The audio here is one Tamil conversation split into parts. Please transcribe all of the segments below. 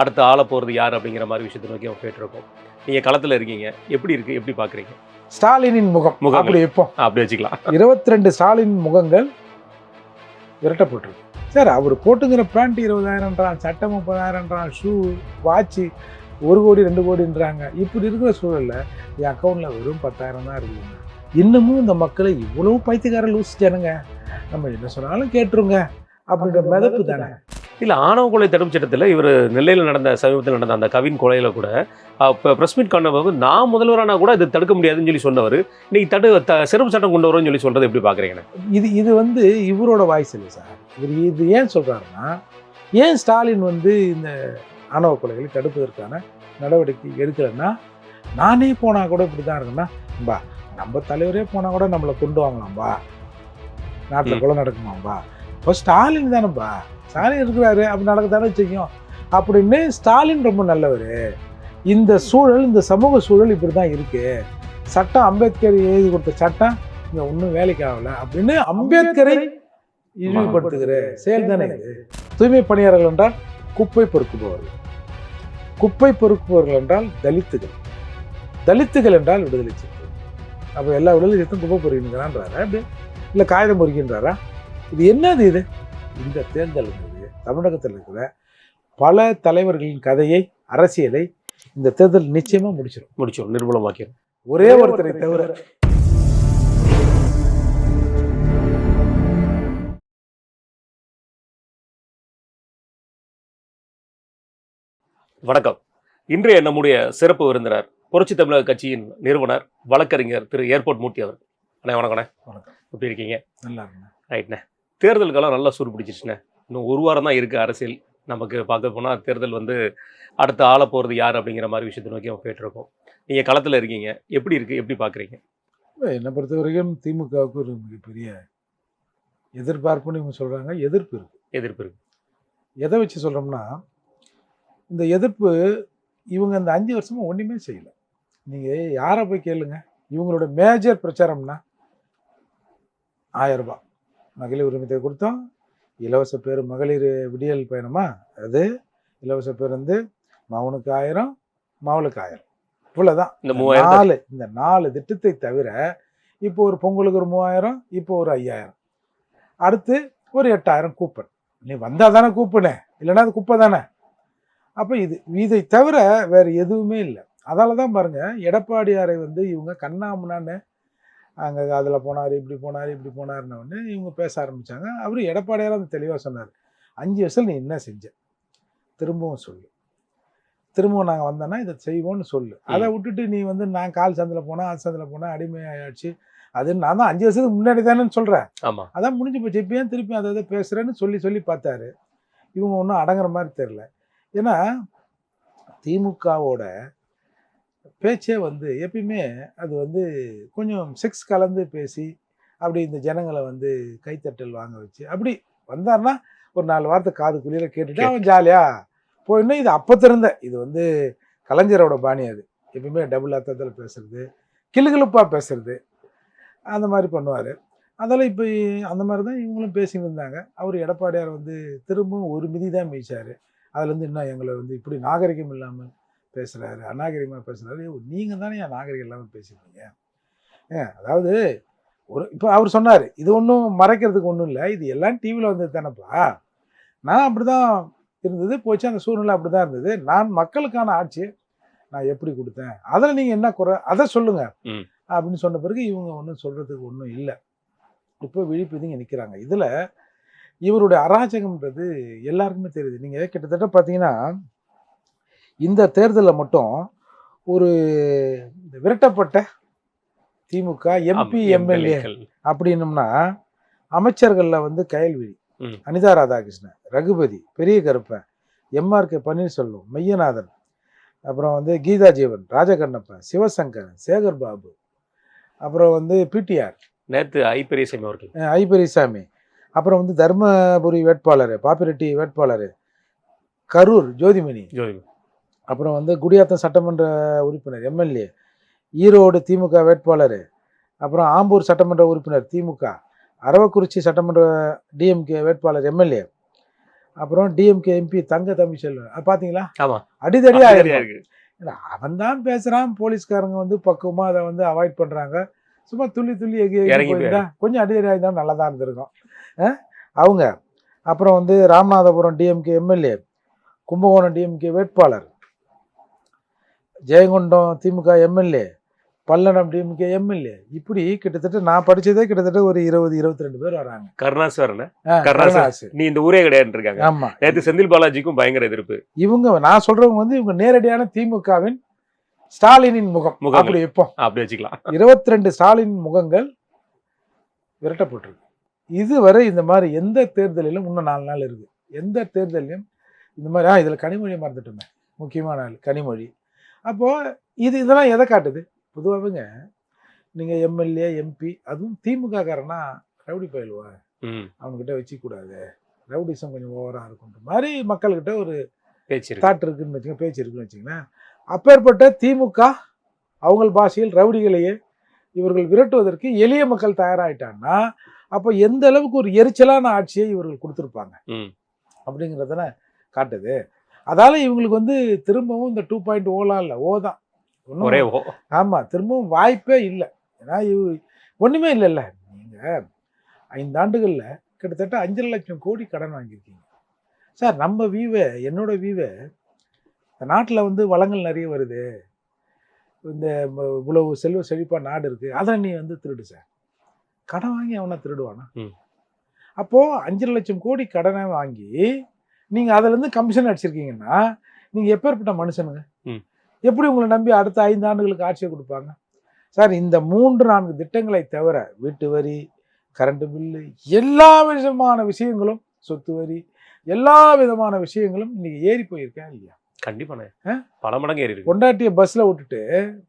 அடுத்து ஆள போகிறது யார் அப்படிங்கிற மாதிரி விஷயத்தை நோக்கி அவங்க போயிட்டுருக்கோம். நீங்கள் களத்தில் இருக்கீங்க, எப்படி இருக்குது, எப்படி பார்க்குறீங்க? ஸ்டாலினின் முகம் அப்படி வைப்போம், அப்படி வச்சுக்கலாம். 22 ஸ்டாலின் முகங்கள் விரட்டப்பட்டிருக்கு சார். அவர் போட்டுங்கிற பேண்ட் 20,000ன்றான், சட்டை 30,000ன்றான், ஷூ, வாட்சு 1 கோடி 2 கோடின்றாங்க. இப்படி இருக்கிற சூழலில் என் அக்கௌண்ட்டில் வெறும் 10,000 தான் இருக்குதுங்க. இன்னமும் இந்த மக்களை இவ்வளோ பைத்தியக்கார லூஸ் ஜனங்க, நம்ம என்ன சொன்னாலும் கேட்டுருங்க அப்படின்ற மிதப்பு தானே. இல்லை, ஆணவ கொலை தடுப்பு சட்டத்தில் இவர் நெல்லையில் நடந்த சமீபத்தில் நடந்த அந்த கவின் கொலையில் கூட இப்போ ப்ரெஸ் மீட் காண நான் முதல்வரானா கூட இது தடுக்க முடியாதுன்னு சொல்லி சொன்னவர் இன்னைக்கு சிறப்பு சட்டம் கொண்டு வரும்னு சொல்லி சொல்கிறது எப்படி பார்க்குறீங்க? இது வந்து இவரோட வாய்ஸ் இல்லை சார். இவர் இது ஏன் சொல்கிறாருன்னா, ஏன் ஸ்டாலின் வந்து இந்த ஆணவ கொலைகளை தடுப்பதற்கான நடவடிக்கை எடுக்கலைன்னா, நானே போனால் கூட இப்படி தான் இருக்குன்னா, பா நம்ம தலைவரே போனால் கூட நம்மளை கொண்டு வாங்கலாம்பா, நாட்டில் கொலை நடக்குமாம்பா, இப்போ ஸ்டாலின் தானேப்பா, ஸ்டாலின் இருக்கிறாரு அப்படி நடக்கத்தானே செய்யும் அப்படின்னு. ஸ்டாலின் ரொம்ப நல்லவர். இந்த சூழல், இந்த சமூக சூழல் இப்படி தான் இருக்குது. சட்டம் அம்பேத்கர் எழுதி கொடுத்த சட்டம் இங்கே ஒன்றும் வேலைக்கு ஆகலை அப்படின்னு அம்பேத்கரை இழிவுபடுத்துகிற செயல் தானே இது. தூய்மை பணியாளர்கள் என்றால் குப்பை பொறுக்குபவர்கள், குப்பை பொறுக்குபவர்கள் என்றால் தலித்துகள், தலித்துகள் என்றால் விடுதலை சிறுத்தைகள். அப்போ எல்லா விடுதலை சிறுத்தையும் குப்பை பொறுக்கின்றாரா அப்படி இல்லை காகிதம் பொறுக்கின்றாரா? இது என்னது இது? இந்த தேர்தல் தமிழகத்தில் இருக்கிற பல தலைவர்களின் கதையை, அரசியலை இந்த தேர்தல் நிச்சயமா முடிச்சிடும், நிர்மூலமாக்கிடும். ஒரே ஒருத்தரை தவிர. வணக்கம். இன்றைய நம்முடைய சிறப்பு விருந்தினர் புரட்சி தமிழக கட்சியின் நிறுவனர் வழக்கறிஞர் திரு ஏர்போர்ட் மூர்த்தி அவர். அண்ணே வணக்கண்ணே. வணக்கம். எப்படி இருக்கீங்க? நல்லா இருக்குண்ணே. ரைட்ண்ணே. தேர்தலுக்கெல்லாம் நல்லா சூடு பிடிச்சிச்சுண்ணே. இன்னும் ஒரு வாரம் தான் இருக்குது அரசியல். நமக்கு பார்க்க போனால் தேர்தல் வந்து அடுத்து ஆள போகிறது யார் அப்படிங்கிற மாதிரி விஷயத்தை நோக்கி அவங்க போயிட்டுருக்கோம். நீங்கள் களத்தில் இருக்கீங்க, எப்படி இருக்குது, எப்படி பார்க்குறீங்க? என்னை பொறுத்த வரைக்கும் திமுகவுக்கு ஒரு மிகப்பெரிய எதிர்பார்ப்புன்னு இவங்க சொல்கிறாங்க. எதிர்ப்பு இருக்குது. எதை வச்சு சொல்கிறோம்னா, இந்த எதிர்ப்பு இவங்க இந்த 5 வருஷமாக ஒன்றுமே செய்யலை. நீங்கள் யாரை போய் கேளுங்க, இவங்களோட மேஜர் பிரச்சாரம்னா 1000 ரூபாய் மகளிர் உரிமை கொடுத்தோம், இலவச பேர் மகளிர் விடியல் பயணமா, அது இலவச பேர் வந்து மகனுக்கு 1000, மகளுக்கு 1000, இவ்வளோதான். இந்த 4 திட்டத்தை தவிர இப்போ ஒரு பொங்கலுக்கு ஒரு 3000, இப்போ ஒரு 5000, அடுத்து ஒரு 8000 கூப்பன். நீ வந்தால் தானே கூப்பனு, இல்லைன்னா அது குப்பை தானே. அப்போ இதை தவிர வேறு எதுவுமே இல்லை. அதால தான் பாருங்கள், எடப்பாடியாரை வந்து இவங்க கண்ணாமுன்னான்னு அங்கே அதில் போனார், இப்படி போனார்னு இவங்க பேச ஆரம்பித்தாங்க. அவர் எடப்பாடியார் அந்த தெளிவாக சொன்னார், 5 வருஷம் நீ என்ன செஞ்ச திரும்பவும் சொல்லு, திரும்பவும் நாங்கள் வந்தோன்னா இதை செய்வோன்னு சொல்லு. அதை விட்டுட்டு நீ வந்து நான் கால் சந்தில் போனேன், ஆள் சந்தில் போனேன், அடிமையாச்சு, அது நான் தான் 5 வருஷத்துக்கு முன்னாடி தானேன்னு சொல்கிறேன். ஆமாம், அதான் முடிஞ்சு போச்சு. இப்போ ஏன் திருப்பி அதை பேசுகிறேன்னு சொல்லி பார்த்தாரு. இவங்க ஒன்றும் அடங்குற மாதிரி தெரில. ஏன்னா திமுகவோட பேச்சே வந்து எப்பயுமே அது வந்து கொஞ்சம் செக்ஸ் கலந்து பேசி அப்படி இந்த ஜனங்களை வந்து கைத்தட்டல் வாங்க வச்சு அப்படி வந்தார்னா ஒரு 4 வார்த்தை காது குளிர கேட்டுட்டு அவன் ஜாலியாக போயிடணும். இது அப்போ திறந்த இது வந்து கலைஞரோட பாணி. அது எப்பயுமே டபுள் அர்த்தத்தில் பேசுறது, கிளுகிளுப்பாக பேசுறது, அந்த மாதிரி பண்ணுவார். அதெல்லாம் இப்போ அந்த மாதிரி தான் இவங்களும் பேசின்னு இருந்தாங்க. அவர் எடப்பாடியார் வந்து திரும்பவும் ஒரு மிதி தான் மீச்சார். அதுலேருந்து இன்னும் எங்களை வந்து இப்படி நாகரிகம் இல்லாமல் பேசுகிறாரு, அநாகரிகமாக பேசுகிறாரு. நீங்கள் தானே என் நாகரிகம் இல்லாமல் பேசியிருக்கீங்க. அதாவது இப்போ அவர் சொன்னார், இது ஒன்றும் மறைக்கிறதுக்கு ஒன்றும் இல்லை, இது எல்லாம் டிவியில் வந்தது தானேப்பா, நான் அப்படி தான் இருந்தது போச்சு, அந்த சூழ்நிலை அப்படி தான் இருந்தது, நான் மக்களுக்கான ஆட்சி நான் எப்படி கொடுத்தேன், அதில் நீங்கள் என்ன குறை அதை சொல்லுங்கள் அப்படின்னு சொன்ன பிறகு இவங்க ஒன்றும் சொல்கிறதுக்கு ஒன்றும் இல்லை. இப்போ விழிப்புதுங்க நிற்கிறாங்க. இதில் இவருடைய அராஜகம்ன்றது எல்லாருக்குமே தெரியுது. நீங்கள் கிட்டத்தட்ட பார்த்தீங்கன்னா இந்த தேர்தலில் மட்டும் ஒரு விரட்டப்பட்ட திமுக எம்பி எம்எல்ஏ அப்படின்னம்னா அமைச்சர்களில் வந்து கயல்விழி, அனிதா ராதாகிருஷ்ணன், ரகுபதி, பெரிய கருப்பன், எம்ஆர்கே பன்னீர்செல்வம், மையநாதன், அப்புறம் வந்து கீதா ஜீவன், ராஜகண்ணப்பன், சிவசங்கர், சேகர் பாபு, அப்புறம் வந்து பிடிஆர் நேற்று ஐபெரியசாமி அவர்கள், ஐபெரியசாமி, அப்புறம் வந்து தர்மபுரி வேட்பாளர் பாப்பிரெட்டி வேட்பாளர், கரூர் ஜோதிமணி, அப்புறம் வந்து குடியாத்தம் சட்டமன்ற உறுப்பினர் எம்எல்ஏ, ஈரோடு திமுக வேட்பாளர், அப்புறம் ஆம்பூர் சட்டமன்ற உறுப்பினர் திமுக, அரவக்குறிச்சி சட்டமன்ற டிஎம்கே வேட்பாளர் எம்எல்ஏ, அப்புறம் டிஎம்கே எம்பி தங்க தமிழ்ச்செல்வன், அது பார்த்தீங்களா? ஆமா. அடிதடியாக சரியா இருக்கும். இருக்கு. அவன் தான் பேசுகிறான், போலீஸ்காரங்க வந்து பக்குவமாக அதை வந்து அவாய்ட் பண்ணுறாங்க. சும்மா துள்ளி துள்ளி எகி எகி இறங்கி போயிருந்தா கொஞ்சம் அடிதடி ஆயிருந்தா நல்லா தான் இருந்திருக்கும். அவங்க அப்புறம் வந்து Ramanathapuram DMK MLA, Kumbakonam DMK வேட்பாளர், ஜெயங்கொண்டம் திமுக எம்எல்ஏ, பல்லடம் டிஎம்கே எம்எல்ஏ, இப்படி கிட்டத்தட்ட நான் படிச்சதே கிட்டத்தட்ட ஒரு 20-22 பேர் வராங்க. கருணாஸ் வரல. கருணாஸ். நீ இந்த ஊரே கிடையாது இருக்காங்க. ஆமா. நேத்து செந்தில் பாலாஜிக்கும் பயங்கர எதிர்ப்பு. இவங்க நான் சொல்றவங்க வந்து இவங்க நேரடியான திமுகவின் ஸ்டாலினின் முகம் அப்படி வைப்போம். அப்படி வச்சுக்கலாம். 22 ஸ்டாலின் முகங்கள் விரட்டப்பட்டிருக்கு. இதுவரை இந்த மாதிரி எந்த தேர்தலிலும் இன்னும் 4 நாள் இருக்கு. எந்த தேர்தலையும் இந்த மாதிரி இதுல கனிமொழி மறந்துட்டோமே, முக்கியமான ஆள் கனிமொழி. அப்போ இதெல்லாம் எதை காட்டுது? பொதுவாகவுங்க நீங்க எம்எல்ஏ எம்பி அதுவும் திமுக காரனா ரவுடி பயிலுவா அவங்ககிட்ட வச்சுக்கூடாது, ரவுடிசம் கொஞ்சம் ஓவரா இருக்குன்ற மாதிரி மக்கள்கிட்ட ஒரு தாட் இருக்குன்னு வச்சுங்க, பேச்சு இருக்குன்னு வச்சுங்களேன். அப்பேற்பட்ட திமுக அவங்கள் பாஷையில் ரவுடிகளையே இவர்கள் விரட்டுவதற்கு எளிய மக்கள் தயாராகிட்டாங்கன்னா அப்போ எந்த அளவுக்கு ஒரு எரிச்சலான ஆட்சியை இவர்கள் கொடுத்துருப்பாங்க அப்படிங்கிறதான காட்டுது. அதால இவங்களுக்கு வந்து திரும்பவும் இந்த 2.0 இல்லை, ஓ தான். ஆமா, திரும்பவும் வாய்ப்பே இல்லை. ஏன்னா ஒண்ணுமே இல்லைல்ல. நீங்க 5 ஆண்டுகள்ல கிட்டத்தட்ட 5.5 லட்சம் கோடி கடன் வாங்கியிருக்கீங்க சார். நம்ம வீவே, என்னோட வீவே, இந்த நாட்டில் வந்து வளங்கள் நிறைய வருது, இந்த இவ்வளவு செல்வ செழிப்பா நாடு இருக்கு, அதை நீ வந்து திருடு சார். கடன் வாங்கி அவனை திருடுவானா? அப்போ 5.5 லட்சம் கோடி கடனை வாங்கி நீங்க அதுல இருந்து கமிஷன் அடிச்சிருக்கீங்கன்னா நீங்க எப்பேற்பட்ட மனுஷனுங்க? எப்படி உங்களை நம்பி அடுத்த 5 ஆண்டுகளுக்கு ஆட்சியை கொடுப்பாங்க சார்? இந்த 3-4 திட்டங்களை தவிர வீட்டு வரி, கரண்ட் பில்லு, எல்லா விதமான விஷயங்களும், சொத்து வரி, எல்லா விதமான விஷயங்களும் இன்னைக்கு ஏறி போயிருக்கேன் இல்லையா? கண்டிப்பா பல மடங்கு ஏறி இருக்கு. கொண்டாட்டிய பஸ்ல விட்டுட்டு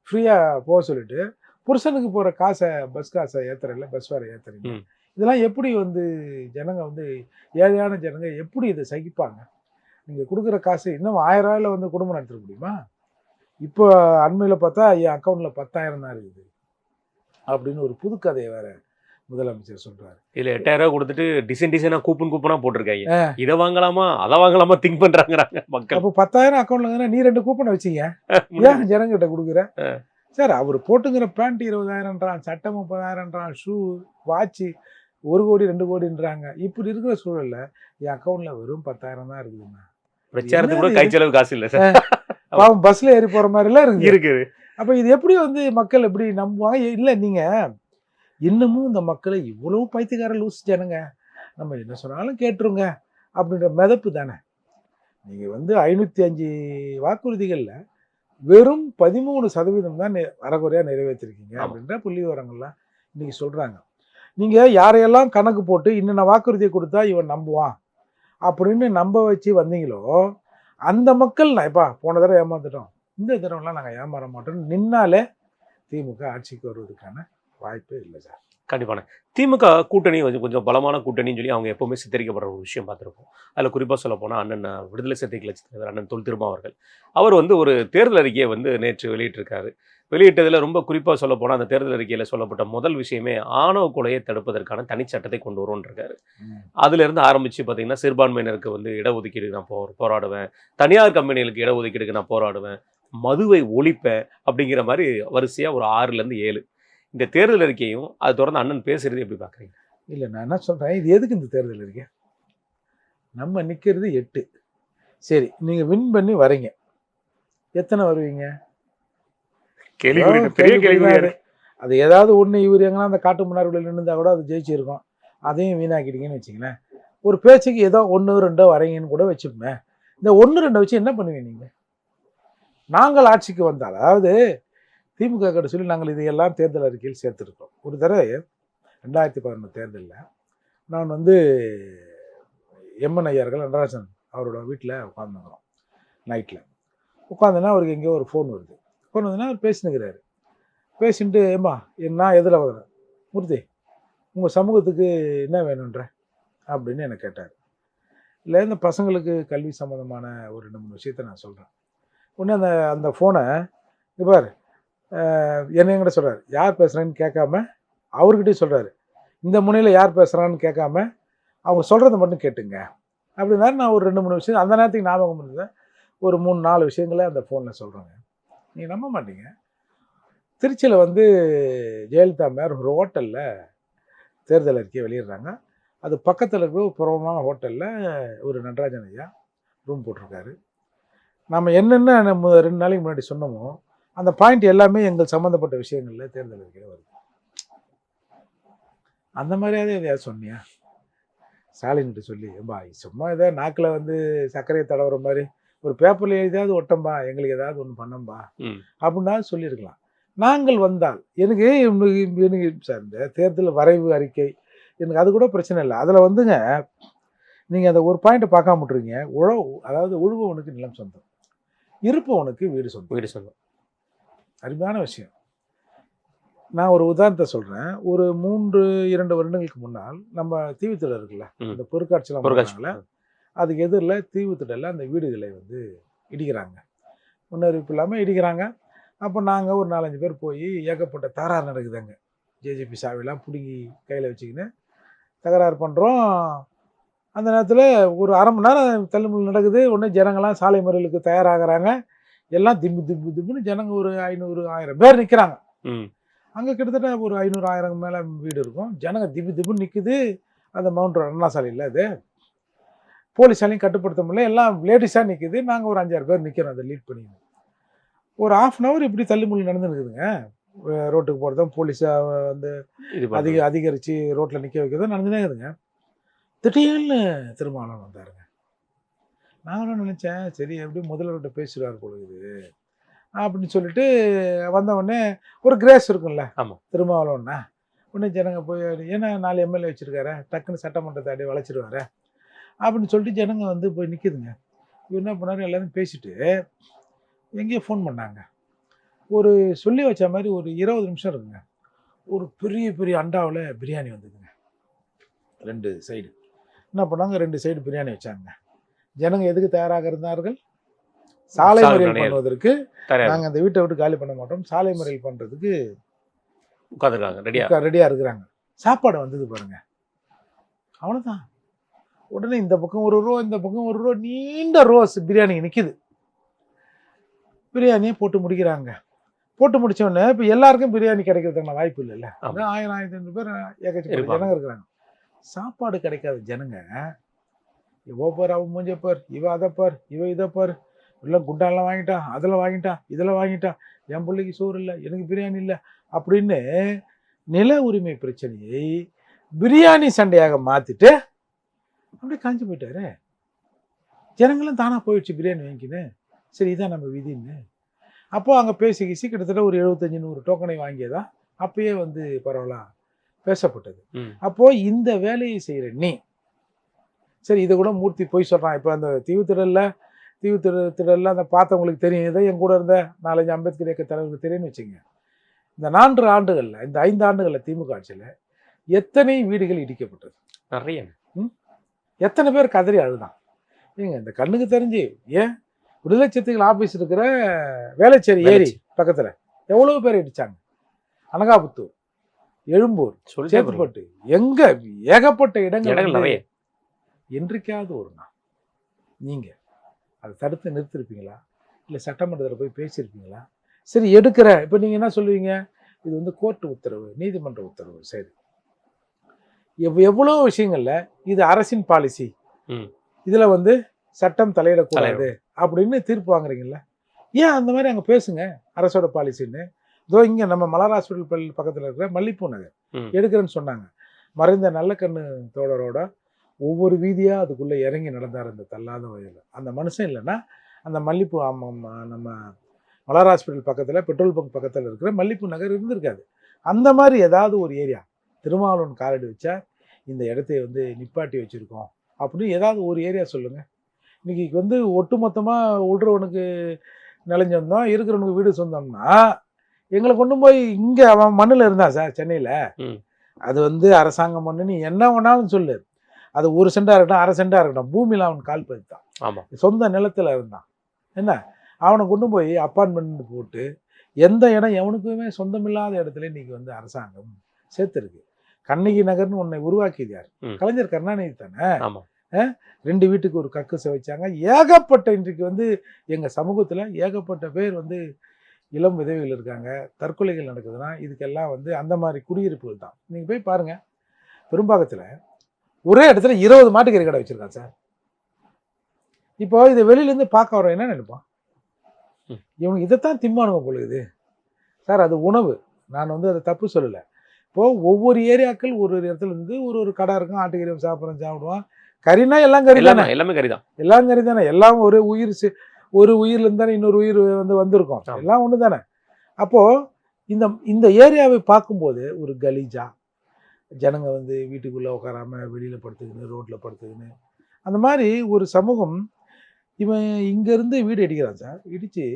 ஃப்ரீயா போக சொல்லிட்டு புருஷனுக்கு போற காசை, பஸ் காசை ஏத்துறல, பஸ் வேற ஏத்துறீங்க. இதெல்லாம் எப்படி வந்து ஜனங்க வந்து ஏழையான ஜனங்க எப்படி இதை சகிப்பாங்க? நீங்க கொடுக்குற காசு இன்னும் 1000 ரூபாயில வந்து குடும்பம் நடத்த முடியுமா? இப்போ அண்மையில பார்த்தா என் அக்கௌண்ட்ல 10,000 தான் இருக்குது அப்படின்னு ஒரு புது கதையை வேற முதலமைச்சர் சொல்றாரு. இதுல 8,000 ரூபாய் கொடுத்துட்டு டிசைனா கூப்பனா போட்டிருக்காங்க. இதை வாங்கலாமா அதை வாங்கலாமா திங்க் பண்றாங்க மக்கள். அப்போ 10,000 அக்கௌண்ட்ல நீ 2 கூப்பனை வச்சீங்க, ஏன் ஜனங்கிட்ட கொடுக்குற சார்? அவர் போட்டுங்கிற பேண்ட் 20,000ன்றான், சட்டை 30,000ன்றான், ஷூ, வாட்சு 1 கோடி 2 கோடின்றாங்க. இப்படி இருக்கிற சூழல்ல என் அக்கௌண்ட்ல வெறும் 10,000 தான் இருக்குதுங்க. பிரச்சாரத்துக்கு கூட கை செலவு காசு இல்லை சார். பாவம் பஸ்ல ஏறி போற மாதிரி எல்லாம் இருக்குது. அப்ப இது எப்படி வந்து மக்கள் எப்படி நம்புவாங்க? இல்ல நீங்க இன்னமும் இந்த மக்களை இவ்வளவு பைத்தியக்கார லூஸ் ஜனங்க, நம்ம என்ன சொன்னாலும் கேட்டுருங்க அப்படின்ற மிதப்பு தானே. நீங்க வந்து 505 வாக்குறுதிகள்ல வெறும் 13% தான் அறகுறையா நிறைவேற்றிருக்கீங்க அப்படின்ற புள்ளி விவரங்கள்லாம் இன்னைக்கு சொல்றாங்க. நீங்க யாரையெல்லாம் கணக்கு போட்டு இன்னென்ன வாக்குறுதியை கொடுத்தா இவன் நம்புவான் அப்படின்னு நம்ப வச்சு வந்தீங்களோ அந்த மக்கள் எப்பா போன தடவை ஏமாந்துட்டோம், இந்த தடவைலாம் நாங்கள் ஏமாற மாட்டோம்னு நின்னாலே திமுக ஆட்சிக்கு வருவதற்கான வாய்ப்பே இல்லை சார். கண்டிப்பான திமுக கூட்டணி கொஞ்சம் பலமான கூட்டணின்னு சொல்லி அவங்க எப்பவுமே சித்தரிக்கப்படுற ஒரு விஷயம் பார்த்துருப்போம். அதில் குறிப்பாக சொல்ல போனால் அண்ணன் விடுதலை சிறுத்தைகள் கட்சி தலைவர் அண்ணன் தொல் திருமாவர்கள் அவர் வந்து ஒரு தேர்தல் அறிக்கையை வந்து நேற்று வெளியிட்டிருக்காரு. வெளியிட்டதில் ரொம்ப குறிப்பாக சொல்ல போனால் அந்த தேர்தல் அறிக்கையில் சொல்லப்பட்ட முதல் விஷயமே ஆணவ கொலையை தடுப்பதற்கான தனிச்சட்டத்தை கொண்டு வருவோன்றிருக்காரு. அதுலேருந்து ஆரம்பித்து பார்த்தீங்கன்னா சிறுபான்மையினருக்கு வந்து இடஒதுக்கீடு நான் போராடுவேன், தனியார் கம்பெனிகளுக்கு இடஒதுக்கீடுக்கு நான் போராடுவேன், மதுவை ஒழிப்பேன் அப்படிங்கிற மாதிரி வரிசையாக ஒரு 6லேருந்து 7 இந்த தேர்தல் அறிக்கையும் அது தொடர்ந்து அண்ணன் பேசுறது எப்படி பார்க்குறீங்க? இல்லை, நான் என்ன சொல்கிறேன், இது எதுக்கு இந்த தேர்தல் அறிக்கை? நம்ம நிற்கிறது 8. சரி, நீங்கள் வின் பண்ணி வரீங்க, எத்தனை வருவீங்க? கேள்வி. அது ஏதாவது ஒன்று இவர் எங்கன்னா அந்த காட்டு முன்னாடி நின்றுந்தா கூட அது ஜெயிச்சிருக்கோம், அதையும் வீணாக்கிட்டீங்கன்னு வச்சிங்களேன். ஒரு பேச்சுக்கு ஏதோ 1-2 வரீங்கன்னு கூட வச்சுப்போமே. இந்த 1-2 வச்சு என்ன பண்ணுவீங்க நீங்கள்? நாங்கள் ஆட்சிக்கு வந்தால், அதாவது திமுக கிட்ட சொல்லி நாங்கள் இதையெல்லாம் தேர்தல் அறிக்கையில் சேர்த்துருக்கோம். ஒரு தடவை 2011 தேர்தலில் நான் வந்து எம்என் ஐயர்கள் நடராஜன் அவரோட வீட்டில் உட்காந்துக்கிறோம். நைட்டில் உட்காந்துன்னா அவருக்கு எங்கேயோ ஒரு ஃபோன் வருது. ஃபோன் வந்ததுன்னா அவர் பேசினுக்கிறாரு. பேசிட்டு ஏம்மா என்ன எதில் வர்றேன் மூர்த்தி, உங்கள் சமூகத்துக்கு என்ன வேணுன்ற அப்படின்னு என்னை கேட்டார். இல்லை, இந்த பசங்களுக்கு கல்வி சம்மந்தமான ஒரு 2-3 விஷயத்தை நான் சொல்கிறேன். உடனே அந்த ஃபோனை பார் என்ன என்கிட்ட சொல்கிறார், யார் பேசுகிறேன்னு கேட்காம அவர்கிட்டையும் சொல்கிறாரு, இந்த முனையில் யார் பேசுகிறான்னு கேட்காம அவங்க சொல்கிறத மட்டும் கேட்டுங்க அப்படின்னா நான் ஒரு 2-3 விஷயம் அந்த நேரத்துக்கு ஞாபகம் இருந்தது. ஒரு 3-4 விஷயங்களை அந்த ஃபோனில் சொல்கிறேங்க. நீங்கள் நம்ப மாட்டீங்க. திருச்சியில் வந்து ஜெயலலிதா அம்மையார் ஒரு ஹோட்டலில் தேர்தல் அறிக்கையை வெளியிடுறாங்க. அது பக்கத்தில் இருக்கிற ஒரு பிரபலமான ஹோட்டலில் ஒரு நடராஜன் ஐயா ரூம் போட்டிருக்காரு. நம்ம என்னென்ன நம்ம 2 நாளைக்கு முன்னாடி சொன்னோமோ அந்த பாயிண்ட் எல்லாமே எங்கள் சம்மந்தப்பட்ட விஷயங்களில் தேர்தல் அறிக்கையில் வருது. அந்த மாதிரியாவது எதையாவது சொன்னியா? ஸ்டாலின்கிட்ட சொல்லி ஏம்பா சும்மா ஏதோ நாக்கில் வந்து சர்க்கரையை தடவுற மாதிரி ஒரு பேப்பரில் எழுதியாவது ஒட்டம்பா, எங்களுக்கு ஏதாவது ஒன்று பண்ணம்பா அப்படின்னா சொல்லியிருக்கலாம். நாங்கள் வந்தால் எனக்கு சார் இந்த தேர்தல் வரைவு அறிக்கை எனக்கு அது கூட பிரச்சனை இல்லை. அதில் வந்துங்க நீங்கள் அந்த ஒரு பாயிண்ட்டை பார்க்காம விட்டுருங்க. அதாவது உழுபவனுக்கு நிலம் சொந்தம், இருப்பவனுக்கு வீடு சொந்தம். அருமையான விஷயம். நான் ஒரு உதாரணத்தை சொல்கிறேன். ஒரு 2 வருடங்களுக்கு முன்னால் நம்ம தீவுத்திடல் இருக்குல்ல, அந்த பொருட்காட்சியெலாம் போடுறாங்களே, அதுக்கு எதிரில் தீவுத்திடலில் அந்த வீடுகளை வந்து இடிக்கிறாங்க. முன்னறிவிப்பு இல்லாமல் இடிக்கிறாங்க. அப்போ நாங்கள் ஒரு 4-5 பேர் போய் ஏகப்பட்ட தகராறு நடக்குதுங்க. ஜேஜேபி சாவிலாம் பிடுங்கி கையில் வச்சுக்கின்னு தகராறு பண்ணுறோம். அந்த நேரத்தில் ஒரு அரை மணி நேரம் தள்ளுமுள் நடக்குது. உடனே ஜனங்கள்லாம் சாலை மறியலுக்கு தயாராகிறாங்க. எல்லாம் திப்புன்னு ஜனங்க ஒரு 500-1000 பேர் நிற்கிறாங்க. அங்கே கிட்டத்தட்ட ஒரு 500-1000 மேலே வீடு இருக்கும். ஜனங்க திப்புன்னு நிற்குது. அந்த மவுண்ட் ரோடு அண்ணா சாலையில் அது போலீஸாலையும் கட்டுப்படுத்த முடியல. எல்லாம் லேடிஸாக நிற்குது. நாங்கள் ஒரு 5-6 பேர் நிற்கிறோம் அதை லீட் பண்ணி. ஒரு 1/2 அன் ஹவர் இப்படி தள்ளுமுள் நடந்துருக்குதுங்க. ரோட்டுக்கு போகிறதும் போலீஸாக வந்து அதிகரித்து ரோட்டில் நிற்க வைக்கிறதும் நடந்துனே இருக்குதுங்க. திடீர்னு திருமாவளவன் வந்தாருங்க. நாங்களும் நினச்சேன் சரி எப்படியும் முதல்வர்கிட்ட பேசுகிறார் பொழுது அப்படின்னு சொல்லிட்டு வந்தவுடனே ஒரு கிரேஸ் இருக்கும்ல திருமாவளவன்னா. உடனே ஜனங்க போய் ஏன்னா 4 எம்எல்ஏ வச்சுருக்காரு, டக்குன்னு சட்டமன்றத்தை அப்படியே வளைச்சிடுவார் அப்படின்னு சொல்லிட்டு ஜனங்க வந்து போய் நிற்கிதுங்க. இவர் என்ன பண்ணார், எல்லாரும் பேசிட்டு எங்கேயோ ஃபோன் பண்ணாங்க. ஒரு சொல்லி வச்ச மாதிரி ஒரு 20 நிமிஷம் இருக்குங்க. ஒரு பெரிய அண்டாவில் பிரியாணி வந்ததுங்க. 2 சைடு என்ன பண்ணாங்க, 2 சைடு பிரியாணி வச்சாங்க. ஜனங்க எதுக்கு தயாராக இருந்தார்கள்? சாலை மறியல் பண்ணுவதற்கு. நாங்கள் அந்த வீட்டை விட்டு காலி பண்ண மாட்டோம், சாலை மறியல் பண்ணுறதுக்கு ரெடியாக இருக்கிறாங்க. சாப்பாடு வந்தது பாருங்க, அவ்வளோதான். உடனே இந்த பக்கம் ஒரு ரோ, இந்த பக்கம் ஒரு ரோ, நீண்ட ரோஸ் பிரியாணி நிற்கிது. பிரியாணியை போட்டு முடிக்கிறாங்க. போட்டு முடிச்ச உடனே இப்போ எல்லாருக்கும் பிரியாணி கிடைக்கிறதுக்கான வாய்ப்பு இல்லைல்ல. 1000-1500 பேர் ஏகப்பட்ட ஜனங்க இருக்கிறாங்க. சாப்பாடு கிடைக்காத ஜனங்க இவோ பார், அவன் மூஞ்ச பார், இவ அதை பார், இவ இதை பார், இல்லை குண்டாலாம் வாங்கிட்டா, அதில் வாங்கிட்டா, இதில் வாங்கிட்டா, என் பிள்ளைக்கு சோறு இல்லை, எனக்கு பிரியாணி இல்லை அப்படின்னு நில உரிமை பிரச்சனையை பிரியாணி சண்டையாக மாற்றிட்டு அப்படியே காஞ்சி போயிட்டாரு. ஜனங்களும் தானாக போயிடுச்சு பிரியாணி வாங்கிக்கின்னு. சரி இதான் நம்ம விதின்னு. அப்போது அங்கே பேசி கிட்டத்தட்ட ஒரு 75-100 டோக்கனை வாங்கியதா அப்பயே வந்து பரவலாக பேசப்பட்டது. அப்போது இந்த வேலையை செய்கிற நீ சரி இதை கூட மூர்த்தி போய் சொல்கிறான். இப்போ அந்த தீவுத்திடலில் அந்த பார்த்தவங்களுக்கு தெரியும், இதை என் கூட இருந்த 4-5 அம்பேத்கர் இயக்க தலைவருக்கு தெரியும்னு வச்சுங்க. இந்த 4 ஆண்டுகளில், இந்த 5 ஆண்டுகளில் திமுக ஆட்சியில் எத்தனை வீடுகள் இடிக்கப்பட்டது? நிறைய. எத்தனை பேர் கதறி அழுதான்? ஏங்க இந்த கண்ணுக்கு தெரிஞ்சு ஏன் விடுதலை சிறுத்தைகள் ஆஃபீஸ் இருக்கிற வேளச்சேரி ஏரி பக்கத்தில் எவ்வளோ பேர் இடித்தாங்க. அனகாபுத்தூர், எழும்பூர், சேத்துப்பட்டு, எங்கே ஏகப்பட்ட இடங்கள் நிறைய. என்றைக்காவது ஒரு நாள் நீங்கள் அதை தடுத்து நிறுத்திருப்பீங்களா? இல்லை சட்டமன்றத்தில் போய் பேசியிருப்பீங்களா? சரி எடுக்கிற இப்போ நீங்கள் என்ன சொல்லுவீங்க, இது வந்து கோர்ட்டு உத்தரவு, நீதிமன்ற உத்தரவு. சரி எவ்வளோ விஷயங்கள்ல இது அரசின் பாலிசி, இதில் வந்து சட்டம் தலையிடக்கூடாது அப்படின்னு தீர்ப்பு வாங்குறீங்கல்ல. ஏன் அந்த மாதிரி அங்கே பேசுங்க அரசோட பாலிசின்னு. இதோ இங்கே நம்ம மலர் ஹாஸ்பிட்டல் பக்கத்தில் இருக்கிற மல்லிப்பூ நகர் எடுக்கிறேன்னு சொன்னாங்க. மறைந்த நல்லக்கண்ணு தோழரோட ஒவ்வொரு வீதியாக அதுக்குள்ளே இறங்கி நடந்தார் அந்த தள்ளாத வயதில். அந்த மனுஷன் இல்லைன்னா அந்த மல்லிப்பூ நம்ம மலர் ஹாஸ்பிட்டல் பக்கத்தில் பெட்ரோல் பங்க் பக்கத்தில் இருக்கிற மல்லிப்பூ நகர் இருந்திருக்காது. அந்த மாதிரி ஏதாவது ஒரு ஏரியா திருமாவளவன் காலடி வச்சா இந்த இடத்தைய வந்து நிப்பாட்டி வச்சுருக்கோம் அப்படின்னு ஏதாவது ஒரு ஏரியா சொல்லுங்கள். இன்றைக்கி வந்து ஒட்டுமொத்தமாக உள்றவனுக்கு நிலைஞ்சிருந்தோம், இருக்கிறவனுக்கு வீடு சொந்தம்னா எங்களை கொண்டு போய் இங்கே அவன் மண்ணில் இருந்தான் சார் சென்னையில். அது வந்து அரசாங்கம் மண்ணு, நீ என்ன வேணாலும் சொல்லு, அது 1 சென்டாக இருக்கட்டும் 1/2 சென்டாக இருக்கட்டும், பூமியில் அவன் கால் பதித்தான். ஆமாம், சொந்த நிலத்தில் இருந்தான். என்ன அவனை கொண்டு போய் அப்பார்ட்மெண்ட் போட்டு எந்த இடம் எவனுக்குமே சொந்தமில்லாத இடத்துல இன்றைக்கி வந்து அரசாங்கம் சேர்த்துருக்கு. கண்ணகி நகர்னு ஒன்றை உருவாக்கியது யார்? கலைஞர் கருணாநிதி தானே. 2 வீட்டுக்கு ஒரு கக்கூசை வச்சாங்க. ஏகப்பட்ட இன்றைக்கு வந்து எங்கள் சமூகத்தில் ஏகப்பட்ட பேர் வந்து இளம் விதவைகள் இருக்காங்க, தற்கொலைகள் நடக்குதுன்னா இதுக்கெல்லாம் வந்து அந்த மாதிரி குடியிருப்புகள் தான். நீங்கள் போய் பாருங்கள், பெரும்பாக்கத்தில் ஒரே இடத்துல 20 மாட்டுக்கறி கடை வச்சுருக்கான் சார். இப்போ இதை வெளியிலேருந்து பார்க்க வரோம், என்ன நினைப்பான்? இவனுக்கு இதைத்தான் திம்மானுங்க பொழுது சார். அது உணவு, நான் வந்து அதை தப்பு சொல்லலை. இப்போது ஒவ்வொரு ஏரியாக்கள் ஒரு இடத்துல இருந்து ஒரு கடை இருக்கும், ஆட்டுக்கறி சாப்பிடுவான். கறினா எல்லாம் கறி தானே, எல்லாமே கறி தான், எல்லாம் கறி தானே, எல்லாம் ஒரு உயிர், ஒரு உயிர்லேருந்து தானே இன்னொரு உயிர் வந்து வந்திருக்கும், எல்லாம் ஒன்று தானே. அப்போது இந்த ஏரியாவை பார்க்கும்போது ஒரு கலீஜா, ஜனங்க வந்து வீட்டுக்குள்ளே உட்காராம வெளியில் படுத்துக்கின்னு ரோட்டில் படுத்துக்கின்னு அந்த மாதிரி ஒரு சமூகம். இவன் இங்கேருந்து வீடு இடிக்கிறான் சார், இடித்து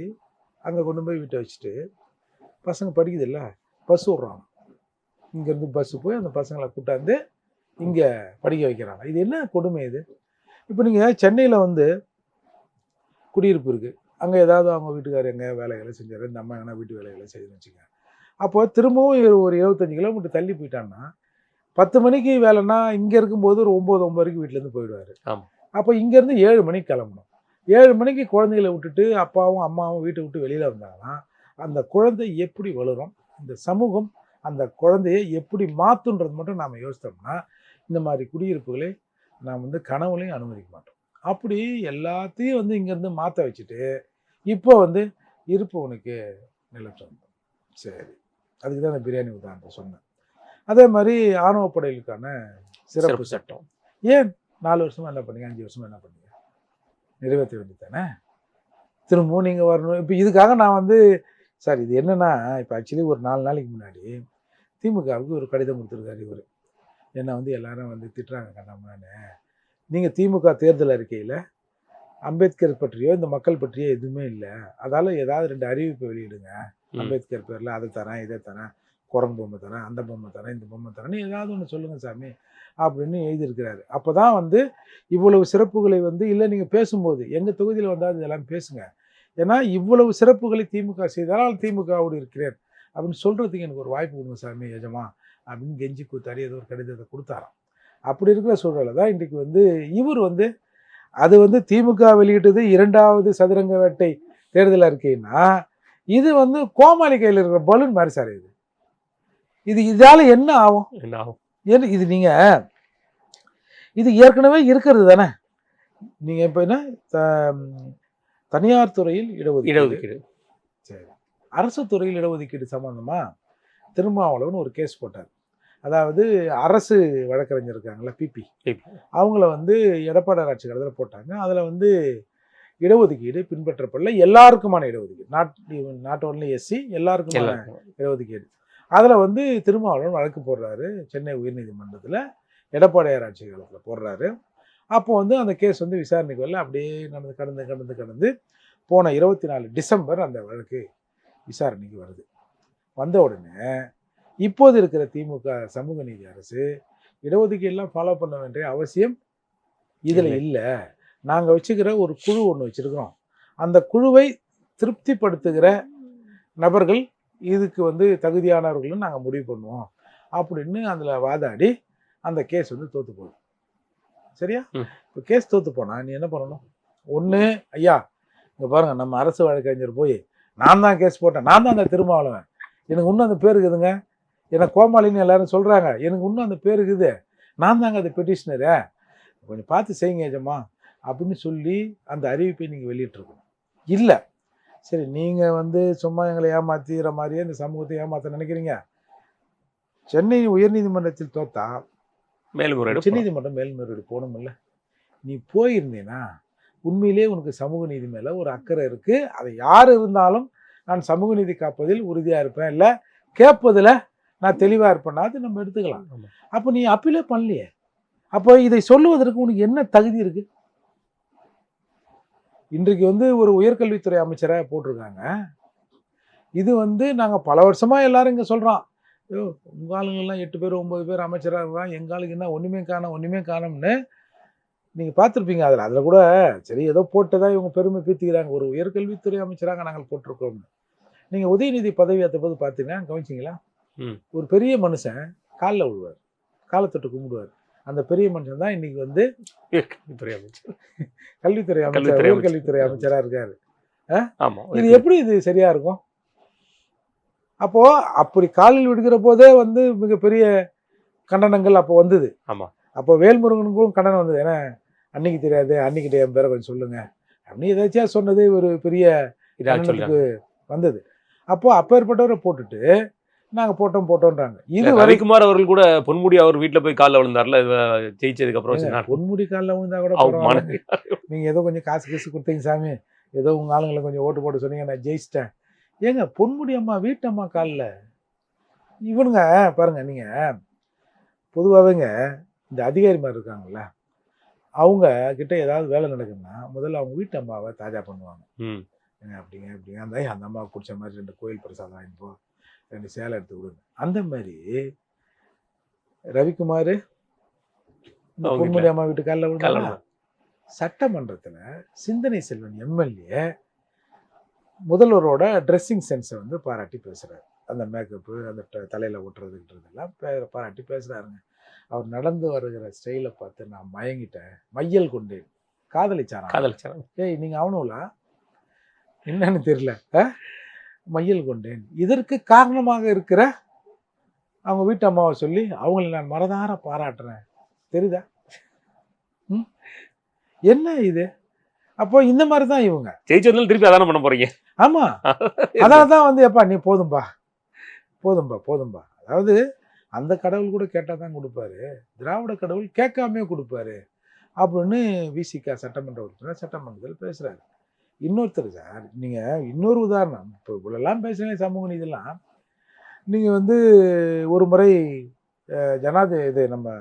அங்கே கொண்டு போய் வீட்டை வச்சுட்டு பசங்க படிக்குது இல்லை, பஸ் விட்றான். இங்கேருந்து பஸ்ஸு போய் அந்த பசங்களை கூட்டாந்து இங்கே படிக்க வைக்கிறாங்க. இது என்ன கொடுமை இது? இப்போ நீங்கள் சென்னையில் வந்து குடியிருப்பு இருக்குது, அங்கே ஏதாவது அவங்க வீட்டுக்காரர் எங்கே வேலைகளை செஞ்சார், இந்த அம்மா எங்கன்னா வீட்டு வேலைகளை செய்யணும்னு வச்சுங்க. அப்போ திரும்பவும் ஒரு 25 கிலோமீட்டர் தள்ளி போயிட்டான்னா 10 மணிக்கு வேலைன்னா இங்கே இருக்கும்போது ஒரு 9 வீட்டிலேருந்து போயிடுவார். அப்போ இங்கேருந்து 7 மணிக்கு கிளம்பணும். 7 மணிக்கு குழந்தைகளை விட்டுட்டு அப்பாவும் அம்மாவும் வீட்டை விட்டு வெளியில் வந்தாங்கன்னா அந்த குழந்தை எப்படி வளரும், இந்த சமூகம் அந்த குழந்தையை எப்படி மாற்றுன்றது மட்டும் நாம் யோசித்தோம்னா இந்த மாதிரி குடியிருப்புகளை நாம் வந்து கனவுலையும் அனுமதிக்க மாட்டோம். அப்படி எல்லாத்தையும் வந்து இங்கேருந்து மாற்ற வச்சுட்டு இப்போ வந்து இருப்பவனுக்கு நிலச்சொந்தம். சரி, அதுக்கு தான் அந்த பிரியாணி உதாரணத்தை சொன்னேன். அதே மாதிரி ஆணவ படைகளுக்கான சிறப்பு சட்டம் ஏன் 4 வருஷமாக என்ன பண்ணீங்க, 5 வருஷமாக என்ன பண்ணீங்க, நிறைவேற்ற வேண்டியதானே. திரும்பவும் நீங்கள் வரணும். இப்போ இதுக்காக நான் வந்து சார் இது என்னென்னா, இப்போ ஆக்சுவலி ஒரு 4 நாளைக்கு முன்னாடி திமுகவுக்கு ஒரு கடிதம் கொடுத்துருக்காரு இவர். என்னை வந்து எல்லாரும் வந்து திட்டுறாங்க கண்ணாமண்ணு, நீங்கள் திமுக தேர்தல் அறிக்கையில் அம்பேத்கர் பற்றியோ இந்த மக்கள் பற்றியோ எதுவுமே இல்லை, அதால் ஏதாவது 2 அறிவிப்பு வெளியிடுங்க, அம்பேத்கர் பேரில் அதை தரேன் இதை தரேன், குரங்கு பொம்மை தரேன், அந்த பொம்மை தரேன், இந்த பொம்மை தரேன்னு ஏதாவது ஒன்று சொல்லுங்கள் சாமி அப்படின்னு எழுதியிருக்கிறாரு. அப்போ தான் வந்து இவ்வளவு சிறப்புகளை வந்து இல்லை நீங்கள் பேசும்போது எங்கள் தொகுதியில் வந்தால் இதெல்லாம் பேசுங்க, ஏன்னா இவ்வளவு சிறப்புகளை திமுக செய்தால் திமுகவோடு இருக்கிறேன் அப்படின்னு சொல்கிறதுக்கு எனக்கு ஒரு வாய்ப்பு கொடுங்க சாமி எஜமா அப்படின்னு கெஞ்சி கூத்தாடி ஏதோ ஒரு கடிதத்தை கொடுத்தாராம். அப்படி இருக்கிற சூழலை தான் இன்றைக்கு வந்து இவர் வந்து அது வந்து திமுக வெளியிட்டது 2வது சதுரங்க வேட்டை தேர்தல் அறிக்கைன்னா இது வந்து கோமாளி கையில் இருக்கிற பலூன் மாதிரி சார். இது இதால் என்ன ஆகும், ஏன்னா இது நீங்கள் இது ஏற்கனவே இருக்கிறது தானே. நீங்கள் இப்போ என்ன தனியார் துறையில் இடஒதுக்கீடு, சரி, அரசு துறையில் இடஒதுக்கீடு சம்பந்தமாக திருமாவளவன் ஒரு கேஸ் போட்டார். அதாவது அரசு வழக்கறிஞர் இருக்காங்களா பிபி, அவங்கள வந்து எடப்பாடி ஆட்சி காலத்தில் போட்டாங்க. அதில் வந்து இடஒதுக்கீடு பின்பற்றப்படல, எல்லாருக்குமான இடஒதுக்கீடு, நாட் ஓன்லி எஸ்சி, எல்லாருக்குமான இடஒதுக்கீடு. அதில் வந்து திருமாவளவன் வழக்கு போடுறாரு சென்னை உயர்நீதிமன்றத்தில், எடப்பாடியார் ஆட்சி காலத்தில் போடுறாரு. அப்போ வந்து அந்த கேஸ் வந்து விசாரணைக்கு வரல, அப்படியே கடந்து போன 24 டிசம்பர் அந்த வழக்கு விசாரணைக்கு வருது. வந்த உடனே இப்போது இருக்கிற திமுக சமூக நீதி அரசு இடஒதுக்கீடுலாம் ஃபாலோ பண்ண வேண்டிய அவசியம் இதில் இல்லை, நாங்கள் வச்சுக்கிற ஒரு குழு ஒன்று வச்சுருக்கிறோம், அந்த குழுவை திருப்திப்படுத்துகிற நபர்கள் இதுக்கு வந்து தகுதியானவர்களும் நாங்கள் முடிவு பண்ணுவோம் அப்படின்னு அதில் வாதாடி அந்த கேஸ் வந்து தோற்று போகுது. சரியா? இப்போ கேஸ் தோற்று போனால் நீ என்ன பண்ணணும்? ஒன்று, ஐயா இங்கே பாருங்கள், நம்ம அரசு வழக்கறிஞர் போய் நான் தான் கேஸ் போட்டேன், நான் தான் அந்த திருமாவளவன், எனக்கு இன்னும் அந்த பேர் இருக்குதுங்க, எனக்கு கோமாளின்னு எல்லாரும் சொல்கிறாங்க, எனக்கு இன்னும் அந்த பேர் இருக்குது, நான் தாங்க அந்த பெட்டிஷனரு, கொஞ்சம் பார்த்து செய்யுங்க ஏஜமா அப்படின்னு சொல்லி அந்த அறிவிப்பை நீங்கள் வெளியிட்டிருக்கணும். இல்லை, சரி நீங்கள் வந்து சும்மா எங்களை ஏமாற்றிற மாதிரியே இந்த சமூகத்தை ஏமாற்ற நினைக்கிறீங்க. சென்னை உயர்நீதிமன்றத்தில் தோத்தா மேல்முறையீடு, உச்சநீதிமன்றம் மேல்முறையீடு போகணும் இல்லை. நீ போயிருந்தீன்னா உண்மையிலே உனக்கு சமூக நீதி மேலே ஒரு அக்கறை இருக்குது, அதை யார் இருந்தாலும் நான் சமூக நீதி காப்பதில் உறுதியாக இருப்பேன், இல்லை கேட்பதில் நான் தெளிவாக இருப்பேன்னா அது நம்ம எடுத்துக்கலாம். அப்போ நீ அப்பீலே பண்ணலையே, அப்போ இதை சொல்லுவதற்கு உனக்கு என்ன தகுதி இருக்குது? இன்றைக்கு வந்து ஒரு உயர்கல்வித்துறை அமைச்சராக போட்டிருக்காங்க. இது வந்து நாங்கள் பல வருஷமாக எல்லாரும் இங்கே சொல்கிறோம், ஐயோ உங்கள் ஆளுங்கள்லாம் 8 பேர் 9 பேர் அமைச்சராக இருக்காங்க, எங்கள் ஆளுக்கு என்ன ஒன்றுமே காணோம்னு நீங்கள் பார்த்துருப்பீங்க. அதில் கூட சரி ஏதோ போட்டதாக இவங்க பெருமை பீத்திக்கிறாங்க, ஒரு உயர்கல்வித்துறை அமைச்சராக நாங்கள் போட்டிருக்கோம்னு. நீங்கள் உதயநிதி பதவி ஏற்ற போது பார்த்தீங்கன்னா கவனிச்சிங்களா, ஒரு பெரிய மனுஷன் காலில் விழுவார், காலை தொட்டு கும்பிடுவார், அந்த பெரிய மனுஷன் தான் இன்னைக்கு வந்து கல்வித்துறை அமைச்சர். கல்வித்துறை அமைச்சர், கல்வித்துறை அமைச்சர். உயர்கல்வித்துறை அமைச்சரா இருக்காரு. ஆமா. இது எப்படி இது சரியா இருக்கும்? அப்போ அப்படி காலில் விடுகிற போதே வந்து மிகப்பெரிய கண்டனங்கள் அப்போ வந்தது. ஆமா. அப்போ வேல்முருகனுக்கும் கண்டனம் வந்தது. ஏன்னா அன்னைக்கு தெரியாது, அன்னைக்கிட்ட என் பேரை கொஞ்சம் சொல்லுங்க அப்படின்னு ஏதாச்சும் சொன்னது ஒரு பெரிய இதாக கண்டனத்துக்கு சொல்றாங்க. வந்தது. அப்போ அப்பேற்பட்டவரை போட்டுட்டு நாங்கள் போட்டோன்றாங்க. இது வரை ரவிக்குமார் அவர்கள் கூட பொன்முடி அவர் வீட்டுல போய் காலில் விழுந்தார்ல ஜெயிச்சதுக்கு அப்புறம். பொன்முடி காலில் விழுந்தா கூட அவங்க பரவாயில்ல. மனைவி. நீங்கள் ஏதோ கொஞ்சம் காசு கொடுத்தீங்க சாமி, ஏதோ உங்கள் ஆளுங்களை கொஞ்சம் ஓட்டு போட்டு சொன்னீங்க, நான் ஜெயிச்சிட்டேன். ஏங்க பொன்முடி அம்மா வீட்டம்மா காலில் இவனுங்க பாருங்க. நீங்கள் பொதுவாகவேங்க இந்த அதிகாரிமார் இருக்காங்கல்ல, அவங்க கிட்ட ஏதாவது வேலை நடக்குதுன்னா முதல்ல அவங்க வீட்டு அம்மாவை தாஜா பண்ணுவாங்க. அப்படிங்க அந்த அம்மாவுக்கு பிடிச்ச மாதிரி 2 கோயில் பிரசாதம் வாங்கிப்போ, 2 சேலை எடுத்து கொடுங்க. அந்த மாதிரி ரவிக்குமார் பொன்முடி அம்மா வீட்டு காலில் விழுந்தாங்க. சட்டமன்றத்தில் சிந்தனை செல்வன் எம்எல்ஏ முதல்வரோட ட்ரெஸ்ஸிங் சென்ஸை வந்து பாராட்டி பேசுகிறாரு. அந்த மேக்கப்பு, அந்த தலையில் ஓட்டுறதுன்றதெல்லாம் பாராட்டி பேசுகிறாருங்க. அவர் நடந்து வருகிற ஸ்டைலை பார்த்து நான் மயங்கிட்டேன், மையல் கொண்டேன், காதலிச்சாராம். ஏய் நீங்கள் அவனுங்களா என்னன்னு தெரியல, மையல் கொண்டேன். இதற்கு காரணமாக இருக்கிற அவங்க வீட்டு அம்மாவை சொல்லி அவங்களை நான் மனதார பாராட்டுறேன். தெரியுதா? என்ன இது? அப்போ இந்த மாதிரி தான் இவங்க ஜெயிச்சதுல திருப்பி அதான பண்ண போறீங்க. ஆமா, அதான் தான் வந்து எப்பா நீ போதும்பா. அதாவது அந்த கடவுள் கூட கேட்டால் தான் கொடுப்பாரு, திராவிட கடவுள் கேட்காமே கொடுப்பாரு அப்படின்னு விசிக சட்டமன்ற உறுப்பினர் சட்டமன்றத்தில் பேசுறாரு. இன்னொருத்தர் சார், நீங்கள் இன்னொரு உதாரணம், இப்போ இவ்வளோலாம் பேசுகிறீங்க சமூக நீதிலாம். நீங்கள் வந்து ஒரு முறை இது நம்ம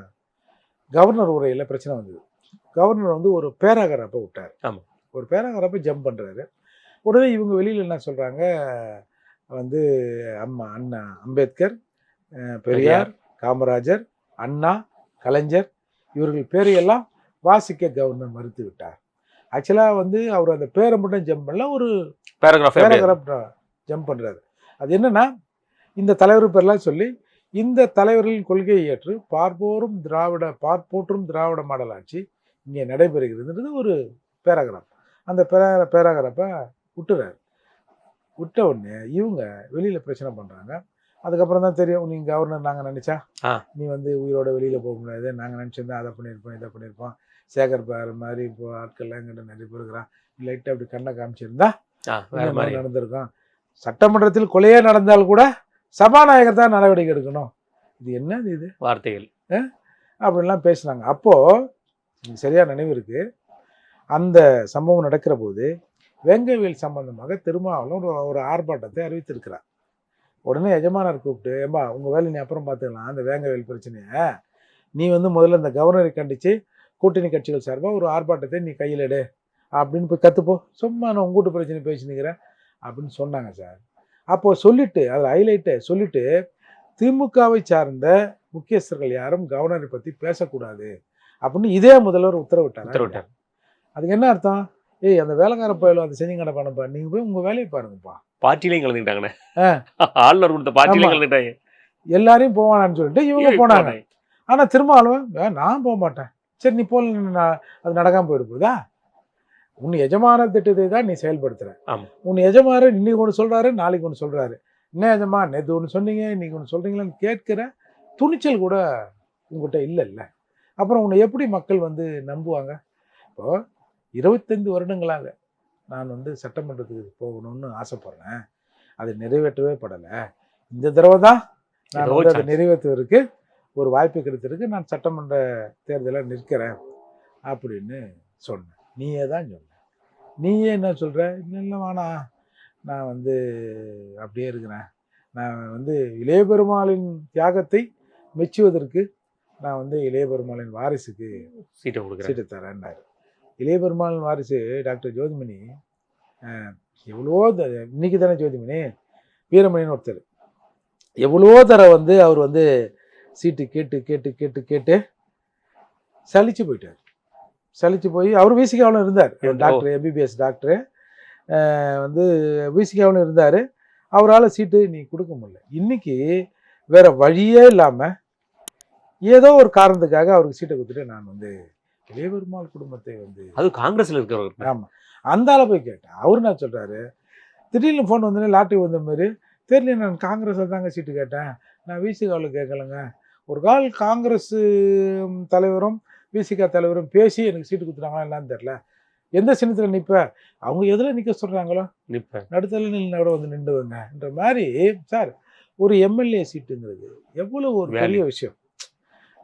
கவர்னர் உரையில் பிரச்சனை வந்தது. கவர்னர் வந்து ஒரு பேராகிராஃபை விட்டார். ஆமாம். ஒரு பேராகிராஃபை ஜம்ப் பண்ணுறாரு. உடனே இவங்க வெளியில் என்ன சொல்கிறாங்க, வந்து அண்ணா அம்பேத்கர், பெரியார், காமராஜர், அண்ணா, கலைஞர் இவர்கள் பேரையெல்லாம் வாசிக்க கவர்னர் மறுத்து விட்டார். ஆக்சுவலாக வந்து அவர் அந்த பேரை மட்டும் ஜம்ப் பண்ணல, ஒரு பேராகிராஃப் ஜம்ப் பண்ணுறாரு. அது என்னன்னா, இந்த தலைவர் பேர்லாம் சொல்லி இந்த தலைவர்களின் கொள்கையை ஏற்று பார்ப்போற்றும் திராவிட மாடல் ஆட்சி இங்கே நடைபெறுகிறதுன்றது ஒரு பேராகிராஃப். அந்த பேராகிராஃபை விட்டுறாரு. விட்ட உடனே இவங்க வெளியில் பிரச்சனை பண்ணுறாங்க. அதுக்கப்புறம் தான் தெரியும், நீங்கள் கவர்னர் நாங்கள் நினச்சா நீ வந்து உயிரோட வெளியில் போக முடியாது, நாங்கள் நினச்சிருந்தா அதை பண்ணியிருப்போம் இதை பண்ணியிருப்போம், சேகர் பார் மாதிரி இப்போ ஆட்கள்லாம் எங்கிட்ட நிறைய பேர் இருக்கிறான், லைட்டாக அப்படி கண்ணை காமிச்சிருந்தா நடந்திருக்கும். சட்டமன்றத்தில் கொலையே நடந்தால் கூட சபாநாயகர் தான் நடவடிக்கை எடுக்கணும். இது என்னது இது வார்த்தைகள் அப்படின்லாம் பேசினாங்க. அப்போது சரியாக நினைவு இருக்குது, அந்த சம்பவம் நடக்கிற போது வேங்கவேல் சம்பந்தமாக திருமாவளவன் ஒரு ஆர்ப்பாட்டத்தை அறிவித்திருக்கிறார். உடனே எஜமானர் கூப்பிட்டு, ஏம்பா உங்கள் வேலை நீ அப்புறம் பார்த்துக்கலாம், அந்த வேங்கவேல் பிரச்சனையை நீ வந்து முதல்ல இந்த கவர்னரை கண்டித்து கூட்டணி கட்சிகள் சார்பாக ஒரு ஆர்ப்பாட்டத்தை நீ கையில் எடு அப்படின்னு போய் கற்றுப்போ, சும்மா நான் உங்கள் கூட்டு பிரச்சனை பேசினுக்கிறேன் அப்படின்னு சொன்னாங்க சார். அப்போது சொல்லிவிட்டு அதில் ஹைலைட்டை சொல்லிவிட்டு, திமுகவை சார்ந்த முக்கியஸ்தர்கள் யாரும் கவர்னரை பற்றி பேசக்கூடாது அப்படின்னு இதே முதல்வர் உத்தரவிட்டார். அதுக்கு என்ன அர்த்தம்? ஏய் அந்த வேலைக்கார போயிலும் அதை செஞ்சு கிடப்பானப்பா, நீங்கள் போய் உங்கள் வேலையை பாருங்கப்பா. பார்ட்டிலையும் கலந்துக்கிட்டாங்கண்ணே, ஆளுநர் கொடுத்த பார்ட்டிலையும் கலந்துக்கிட்டாங்க. எல்லாரையும் போவானான்னு சொல்லிட்டு இவங்க போனாங்க. ஆனால் திருமாவளவன் நான் போக மாட்டேன். சரி நீ போல, அது நடக்காமல் போயிட போகுதா? உன் எஜமான திட்டத்தை தான் நீ செயல்படுத்துற. உன் எஜமானர் இன்னைக்கு ஒன்று சொல்றாரு, நாளைக்கு ஒன்று சொல்றாரு. என்ன எஜமா நேற்று ஒன்று சொன்னீங்க இன்னைக்கு ஒன்று சொல்றீங்களான்னு கேட்கிற துணிச்சல் கூட உங்ககிட்ட இல்லை. அப்புறம் உன்னை எப்படி மக்கள் வந்து நம்புவாங்க? இப்போ 25 வருடங்களாக நான் வந்து சட்டமன்றத்துக்கு போகணும்னு ஆசைப்படுறேன், அது நிறைவேற்றவே படலை. இந்த தடவை தான் நான் வந்து அதை நிறைவேற்றுவதற்கு ஒரு வாய்ப்பு கிடைத்திருக்கு, நான் சட்டமன்ற தேர்தலில் நிற்கிறேன் அப்படின்னு சொன்னேன். நீயே தான் சொன்ன. நீயே என்ன சொல்கிற? இல்லை வேணாம், நான் வந்து அப்படியே இருக்கிறேன், நான் வந்து இளைய பெருமாளின் தியாகத்தை மெச்சுவதற்கு நான் வந்து இளைய பெருமாளின் வாரிசுக்கு சீட்டை தரேன்னாரு. இளைய பெருமாளின் வாரிசு டாக்டர் ஜோதிமணி எவ்வளோ இன்னைக்கு தானே ஜோதிமணி வீரமணின்னு ஒருத்தர் எவ்வளோ தர வந்து அவர் வந்து சீட்டு கேட்டு கேட்டு கேட்டு கேட்டு சலிச்சு போயிட்டார். சலிச்சு போய் அவர் விசிகாவிலும் இருந்தார், டாக்டர் எம்பிபிஎஸ் டாக்டரு வந்து விசிகாவிலும் இருந்தார். அவரால் சீட்டு நீ கொடுக்க முடியல. இன்னைக்கு வேற வழியே இல்லாமல் ஏதோ ஒரு காரணத்துக்காக அவருக்கு சீட்டை கொடுத்துட்டு நான் வந்து இளைய பெருமாள் குடும்பத்தை வந்து அது காங்கிரஸ்ல இருக்கிறவர். ஆமாம் அந்த ஆளை போய் கேட்டேன். அவர் என்ன சொல்கிறாரு, திடீர்னு ஃபோன் வந்தோடனே லாட்டரி வந்த மாதிரி தெரியல, நான் காங்கிரஸில் தாங்க சீட்டு கேட்டேன், நான் விசிகாவில் கேட்கலங்க. ஒரு கால் காங்கிரஸ் தலைவரும் விசிகா தலைவரும் பேசி எனக்கு சீட்டு கொடுத்துட்டாங்களா என்னன்னு தெரில. எந்த சின்னத்தில் நிற்ப, அவங்க எதில் நிற்க சொல்கிறாங்களோ நிப்பேன். நடுத்தல நின்று கூட வந்து நின்றுவங்கன்ற மாதிரி. சார் ஒரு எம்எல்ஏ சீட்டுங்கிறது எவ்வளோ ஒரு பெரிய விஷயம்.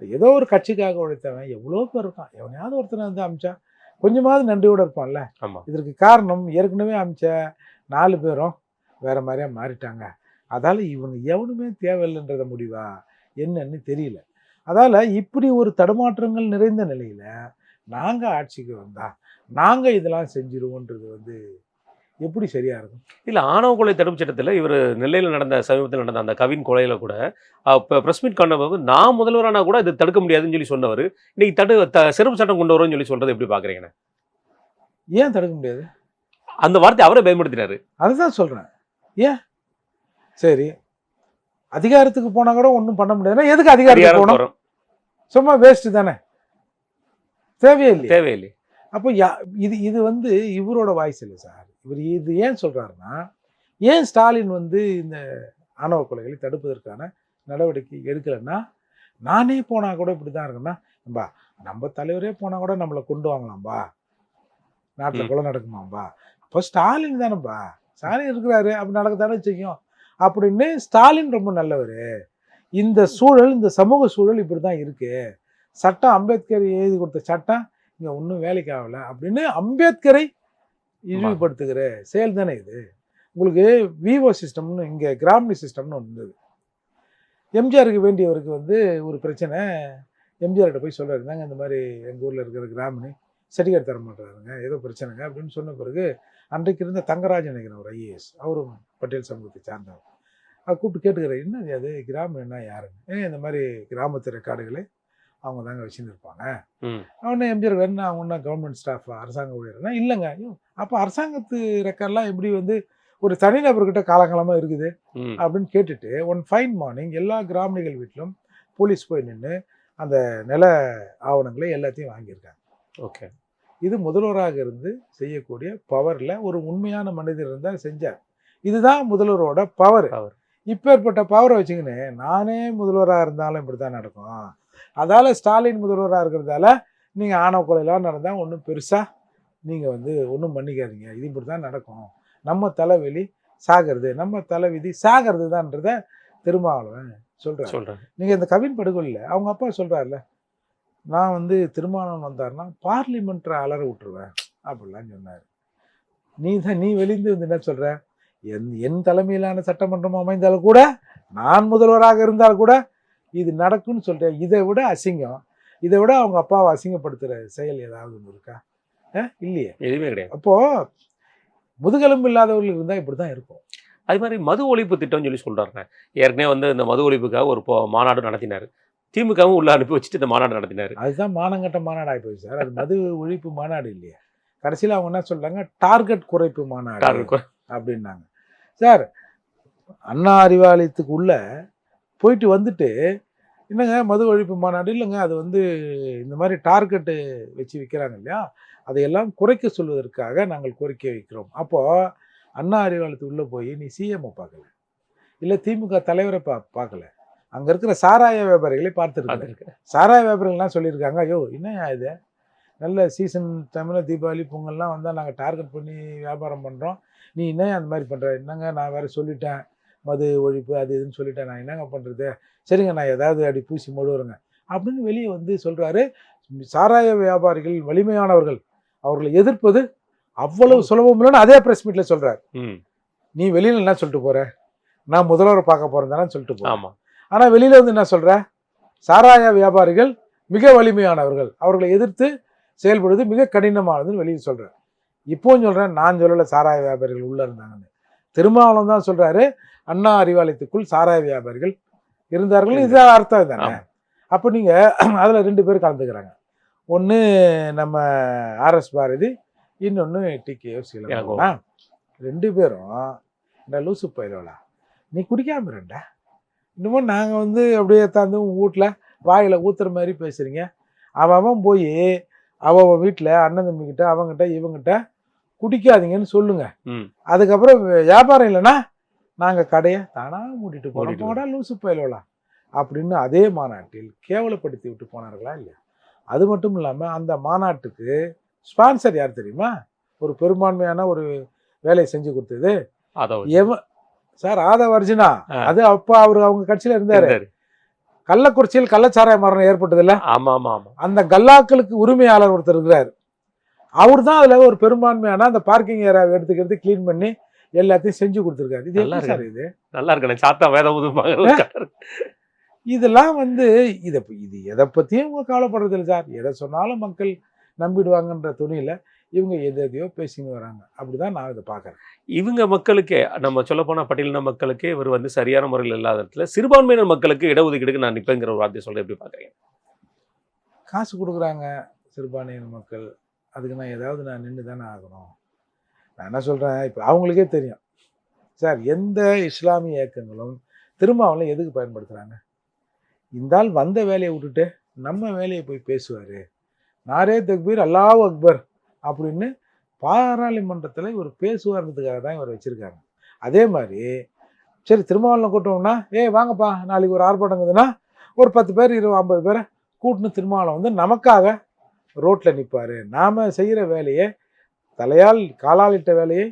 ஏதோ ஒரு கட்சிக்காக உழைத்தவன் எவ்வளோ பேர் இருக்கான். எவனையாவது ஒருத்தனை வந்து அமிச்சா கொஞ்சமாவது நன்றியோடு இருப்பான்ல. ஆமா. இதற்கு காரணம் ஏற்கனவே அமிச்ச 4 பேரும் வேற மாதிரியா மாறிட்டாங்க. அதால இவங்க எவனுமே தேவையில்லைன்றத முடிவா என்னன்னு தெரியல. அதால இப்படி ஒரு தடுமாற்றங்கள் நிறைந்த நிலையில நாங்க ஆட்சிக்கு வந்தா நாங்க இதெல்லாம் செஞ்சிருவோன்றது வந்து எப்படி சரியா இருக்கும்? இல்ல ஆணவ கொலை தடுப்பு சட்டத்துல இவர் நெல்லையில நடந்த சமீபத்தில் நடந்த அந்த கவின் கொலையில கூட பிரஸ் மீட் கொண்டபோது நான் முதல்வரானா கூட இது தடுக்க முடியாதுன்னு சொல்லி சொன்னவர் இன்னைக்கு சிறப்பு சட்டம் கொண்டு வரும்னு சொல்லி சொல்றது எப்படி பாக்குறீங்க? ஏன் தடுக்க முடியாது? அந்த வார்த்தை அவரே பயன்படுத்தினாரு. அதுதான் சொல்றேன். ஏன் சரி அதிகாரத்துக்கு போனா கூட ஒன்றும் பண்ண முடியாதுன்னா எதுக்கு அதிகாரத்துக்கு போனோம்? சும்மா வேஸ்ட் தானே, தேவையில்லை தேவையில்லை. அப்போ இது இது வந்து இவரோட வாய்ஸ் இல்லை சார். இவர் இது ஏன் சொல்றாருன்னா, ஏன் ஸ்டாலின் வந்து இந்த ஆணவ கொலைகளை தடுப்பதற்கான நடவடிக்கை எடுக்கலைன்னா, நானே போனா கூட இப்படி தான் இருக்குன்னா, நம்ம தலைவரே போனா கூட நம்மளை கொண்டு வாங்கலாம்பா, நாட்டில் கொலை நடக்குமாம்பா, அப்போ ஸ்டாலின் தானேப்பா, ஸ்டாலின் இருக்கிறாரு அப்படி நடக்கத்தானே செய்யும் அப்படின்னு. ஸ்டாலின் ரொம்ப நல்லவர். இந்த சூழல், இந்த சமூக சூழல் இப்படி தான் இருக்கு. சட்டம் அம்பேத்கர் எழுதி கொடுத்த சட்டம் இங்கே ஒன்றும் வேலைக்கு ஆகலை அப்படின்னு அம்பேத்கரை இழிவுபடுத்துகிற செயல் தானே இது. உங்களுக்கு விவோ சிஸ்டம்னு இங்கே கிராமினி சிஸ்டம்னு ஒன்று இருந்தது. எம்ஜிஆருக்கு வேண்டியவருக்கு வந்து ஒரு பிரச்சனை, எம்ஜிஆர்கிட்ட போய் சொல்கிறாருந்தாங்க, இந்த மாதிரி எங்கள் ஊரில் இருக்கிற கிராமினி சர்டிஃபிகேட் தர மாட்டாருங்க, ஏதோ பிரச்சனைங்க அப்படின்னு சொன்ன பிறகு அன்றைக்கு இருந்த தங்கராஜ் நினைக்கிறேன் ஒரு ஐஏஎஸ், அவரும் பட்டேல் சமூகத்தை சார்ந்தவர், அவர் கூப்பிட்டு கேட்டுக்கிறார், என்ன அது கிராமினா யாருன்னு. இந்த மாதிரி கிராமத்து ரெக்கார்டுகளை அவங்க தாங்க வச்சுன்னு இருப்பாங்க. அவனே எம்ஜிஆர் வேணுன்னா அவங்க ஒன்றா கவர்மெண்ட் ஸ்டாஃப் அரசாங்க ஊழியர்னா இல்லைங்க. அப்போ அரசாங்கத்து ரெக்கார்ட்லாம் எப்படி வந்து ஒரு தனிநபர்கிட்ட காலகாலமாக இருக்குது அப்படின்னு கேட்டுட்டு ஒன் ஃபைன் மார்னிங் எல்லா கிராமணிகள் வீட்டிலும் போலீஸ் போய் நின்று அந்த நில ஆவணங்களை எல்லாத்தையும் வாங்கியிருக்காங்க. ஓகே, இது முதல்வராக இருந்து செய்யக்கூடிய பவரில் ஒரு உண்மையான மனிதர் இருந்தால் செஞ்சார். இதுதான் முதல்வரோட பவர். இப்பேற்பட்ட பவரை வச்சுக்கின்னு நானே முதல்வராக இருந்தாலும் இப்படி தான் நடக்கும். அதால் ஸ்டாலின் முதல்வராக இருக்கிறதால நீங்கள் ஆணவ கொலையெல்லாம் நடந்தால் ஒன்றும் பெருசாக நீங்கள் வந்து ஒன்றும் பண்ணிக்காதீங்க, இது இப்படி தான் நடக்கும், நம்ம தலைவலி சாகிறது, நம்ம தலைவிதி சாகிறது தான்றத திருமாவளவன் சொல்கிறேன். நீங்கள் இந்த கவின் படுகொலையில் அவங்க அப்பா சொல்கிறார்ல, நான் வந்து திருமாவளவன் வந்தார்னா பார்லிமெண்ட்டை அலற விட்டுருவேன் அப்படிலாம் சொன்னார். நீ வெளிந்து வந்து என்ன சொல்கிற, என் தலைமையிலான சட்டமன்றம் அமைந்தாலும் கூட, நான் முதல்வராக இருந்தால் கூட இது நடக்கும்னு சொல்கிறேன். இதை விட அசிங்கம், இதை விட அவங்க அப்பாவை அசிங்கப்படுத்துகிற செயல் ஏதாவது ஒன்று இருக்கா? இல்லையே, எதுவுமே கிடையாது. அப்போது முதுகெலும்பு இல்லாதவர்கள் இருந்தால் இப்படி தான் இருக்கும். அது மாதிரி மது ஒழிப்பு திட்டம்னு சொல்லி சொல்கிறாங்க. ஏற்கனவே வந்து இந்த மது ஒழிப்புக்காக ஒரு மாநாடு நடத்தினார், திமுகவும் உள்ள அனுப்பி வச்சுட்டு இந்த மாநாடு நடத்தினார். அதுதான் மானங்கட்ட மாநாடு ஆகிப்போச்சு சார். அது மது ஒழிப்பு மாநாடு இல்லையா. கடைசியில் அவங்க என்ன சொல்கிறாங்க, டார்கெட் குறைப்பு மாநாடு அப்படின்னாங்க. சார் அண்ணா அறிவாலயத்துக்கு உள்ள போயிட்டு வந்துட்டு என்னங்க மது ஒழிப்பு மாநாடு இல்லைங்க, அது வந்து இந்த மாதிரி டார்கெட்டு வச்சு விற்கிறாங்க இல்லையா, அதையெல்லாம் குறைக்க சொல்வதற்காக நாங்கள் கோரிக்கை வைக்கிறோம். அப்போது அண்ணா அறிவாலயத்துக்கு உள்ளே போய் நீ சிஎம்ஐ பார்க்கல, இல்லை திமுக தலைவரை பார்க்கல, அங்கே இருக்கிற சாராய வியாபாரிகளை பார்த்துருக்காங்க. சாராய வியாபாரிகள்லாம் சொல்லியிருக்காங்க, ஐயோ என்னையா இது, நல்ல சீசன் டைமில் தீபாவளி பொங்கல்லாம் வந்தால் நாங்கள் டார்கெட் பண்ணி வியாபாரம் பண்ணுறோம், நீ என்ன அந்த மாதிரி பண்ணுற, என்னங்க நான் வேறு சொல்லிட்டேன் மது ஒழிப்பு அது இதுன்னு சொல்லிட்டேன், நான் என்னங்க பண்ணுறது, சரிங்க நான் ஏதாவது அப்படி பூசி மொழுவுறேங்க அப்படின்னு வெளியே வந்து சொல்கிறாரு. சாராய வியாபாரிகள் வலிமையானவர்கள், அவர்களை எதிர்ப்பது அவ்வளவு சுலபம் இல்லைன்னு அதே ப்ரெஸ் மீட்டில் சொல்கிறார். நீ வெளியில் என்ன சொல்லிட்டு போகிற, நான் முதல்வரை பார்க்க போகிறேன் தானே சொல்லிட்டு போகிறேன். ஆமாம், ஆனால் வெளியில் வந்து என்ன சொல்கிற, சாராய வியாபாரிகள் மிக வலிமையானவர்கள், அவர்களை எதிர்த்து செயல்படுவது மிக கடினமானதுன்னு வெளியில் சொல்கிறேன். இப்போவும் சொல்கிறேன், நான் சொல்லலை சாராய வியாபாரிகள் உள்ளே இருந்தாங்கன்னு. திருமாவளவன் தான் சொல்கிறாரு அண்ணா அறிவாலயத்துக்குள் சாராய வியாபாரிகள் இருந்தார்கள், இதுதான் அர்த்தம் தானே. அப்போ நீங்கள் அதில் 2 பேர் கலந்துக்கிறாங்க. ஒன்று நம்ம ஆர்எஸ் பாரதி, இன்னொன்று டிகேஎஸ் இளங்கோவனா. 2 பேரும் இந்த லூசு பயிலோலா, நீ குடிக்காம இருண்டா, இன்னமும் நாங்கள் வந்து அப்படியே தாந்து வீட்டில் வாயில் ஊத்துற மாதிரி பேசுகிறீங்க. அவன் போய் அவன் வீட்டில் அண்ணன் தம்பிக்கிட்ட அவங்ககிட்ட இவங்ககிட்ட குடிக்காதீங்கன்னு சொல்லுங்க. அதுக்கப்புறம் வியாபாரம் இல்லைன்னா நாங்கள் கடையை தானாக மூடிட்டு போனோம், போடா லூசு பயிலலாம் அப்படின்னு அதே மாநாட்டில் கேவலப்படுத்தி விட்டு போனார்களா இல்லையா? அது மட்டும் இல்லாமல் அந்த மாநாட்டுக்கு ஸ்பான்சர் யார் தெரியுமா? ஒரு பெரும்பான்மையான ஒரு வேலையை செஞ்சு கொடுத்தது சார் ஆதவ அர்ஜுனா. அது அப்போ அவங்க கட்சியில் இருந்தாரு. கள்ளக்குறிச்சியில் கள்ளச்சாராய மரணம் ஏற்பட்டது இல்ல? அந்த கல்லாக்களுக்கு உரிமையாளர் ஒருத்தர் இருக்கிறார். அவர் தான் அதுல ஒரு பெரும்பான்மையான அந்த பார்க்கிங் ஏரியாவை எடுத்துக்கிறது கிளீன் பண்ணி எல்லாத்தையும் செஞ்சு கொடுத்துருக்காரு. இது என்ன சார்? இது நல்லா இருக்கு. இதெல்லாம் இது எதை பத்தியும் கவலைப்படுறது இல்லை சார். எதை சொன்னாலும் மக்கள் நம்பிடுவாங்கன்ற துணியில இவங்க எதையோ பேசின்னு வராங்க. அப்படிதான் நான் இதை பார்க்குறேன். இவங்க மக்களுக்கே, நம்ம சொல்லப்போனால் பட்டியலின மக்களுக்கே இவர் சரியான முறையில் இல்லாத இடத்துல சிறுபான்மையினர் மக்களுக்கு இடஒதுக்கீடுக்கு நான் நிற்பேங்கிற ஒரு வார்த்தை சொல்ல எப்படி பார்க்குறீங்க? காசு கொடுக்குறாங்க சிறுபான்மையினர் மக்கள், அதுக்கு நான் ஏதாவது நான் நின்று தானே ஆகணும். நான் என்ன சொல்கிறேன், இப்போ அவங்களுக்கே தெரியும் சார், எந்த இஸ்லாமிய இயக்கங்களும் திருமாவளவன் எதுக்கு பயன்படுத்துகிறாங்க? இந்த ஆள் வந்த வேலையை விட்டுட்டு நம்ம வேலையை போய் பேசுவார், நாரே தக்பீர் அல்லாஹ் அக்பர் அப்படின்னு பாராளுமன்றத்தில் இவர் பேசுவார்ன்றதுக்காக தான் இவர் வச்சுருக்காங்க. அதே மாதிரி சரி திருமாவளவன் கூட்டம்னா வாங்கப்பா நாளைக்கு ஒரு ஆர்ப்பாட்டங்குதுன்னா ஒரு 10 பேர் 20-50 பேரை கூட்டுன்னு திருமாவளவன் நமக்காக ரோட்டில் நிற்பார். நாம் செய்கிற வேலையை காலால் இட்ட வேலையை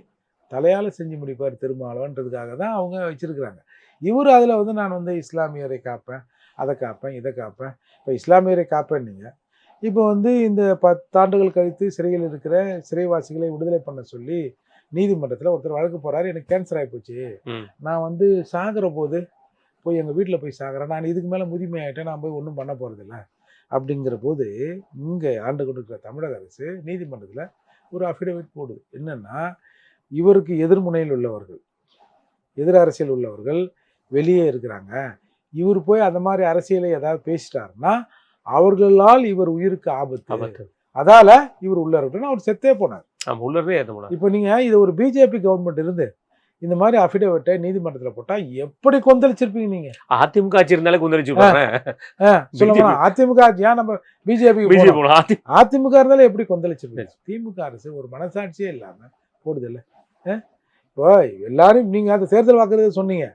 தலையால் செஞ்சு முடிப்பார் திருமாவளவன்றதுக்காக தான் அவங்க வச்சுருக்குறாங்க. இவர் அதில் நான் இஸ்லாமியரை காப்பேன், அதை காப்பேன், இதை காப்பேன். இப்போ இஸ்லாமியரை காப்பேன் நீங்கள் இப்போ இந்த 10 ஆண்டுகள் கழித்து சிறையில் இருக்கிற சிறைவாசிகளை விடுதலை பண்ண சொல்லி நீதிமன்றத்தில் ஒருத்தர் வழக்கு போகிறாரு, எனக்கு கேன்சர் ஆகிப்போச்சு, நான் சாகிற போது போய் எங்கள் வீட்டில் போய் சாகிறேன், நான் இதுக்கு மேலே முதுமை ஆகிட்டேன், நான் போய் ஒன்றும் பண்ண போகிறதில்ல அப்படிங்கிற போது இங்கே ஆண்டு கொண்டிருக்கிற தமிழக அரசு நீதிமன்றத்தில் ஒரு அஃபிடவிட் போடுது. என்னென்னா, இவருக்கு எதிர்முனையில் உள்ளவர்கள், எதிர் அரசியல் உள்ளவர்கள் வெளியே இருக்கிறாங்க, இவர் போய் அந்த மாதிரி அரசியலை ஏதாவது பேசிட்டாருன்னா அவர்களால் இவர் உயிருக்கு ஆபத்து, அதால இவர் உள்ள இருக்கணும், அவர் செத்தே போனார். இப்போ நீங்கள் இது ஒரு பிஜேபி கவர்மெண்ட் இருந்து இந்த மாதிரி அஃபிடவிட்டை நீதிமன்றத்தில் போட்டால் எப்படி கொந்தளிச்சிருப்பீங்க நீங்க? அதிமுக ஆட்சி இருந்தாலே கொந்தளிச்சு சொல்லுங்க. அதிமுக ஆட்சி ஏன் நம்ம பிஜேபி அதிமுக இருந்தாலும் எப்படி கொந்தளிச்சிருப்பீங்க? திமுக அரசு ஒரு மனசாட்சியே இல்லாம போடுது இல்லை. இப்போ எல்லாரும் நீங்க அந்த தேர்தல் வாக்குறுதி சொன்னீங்க,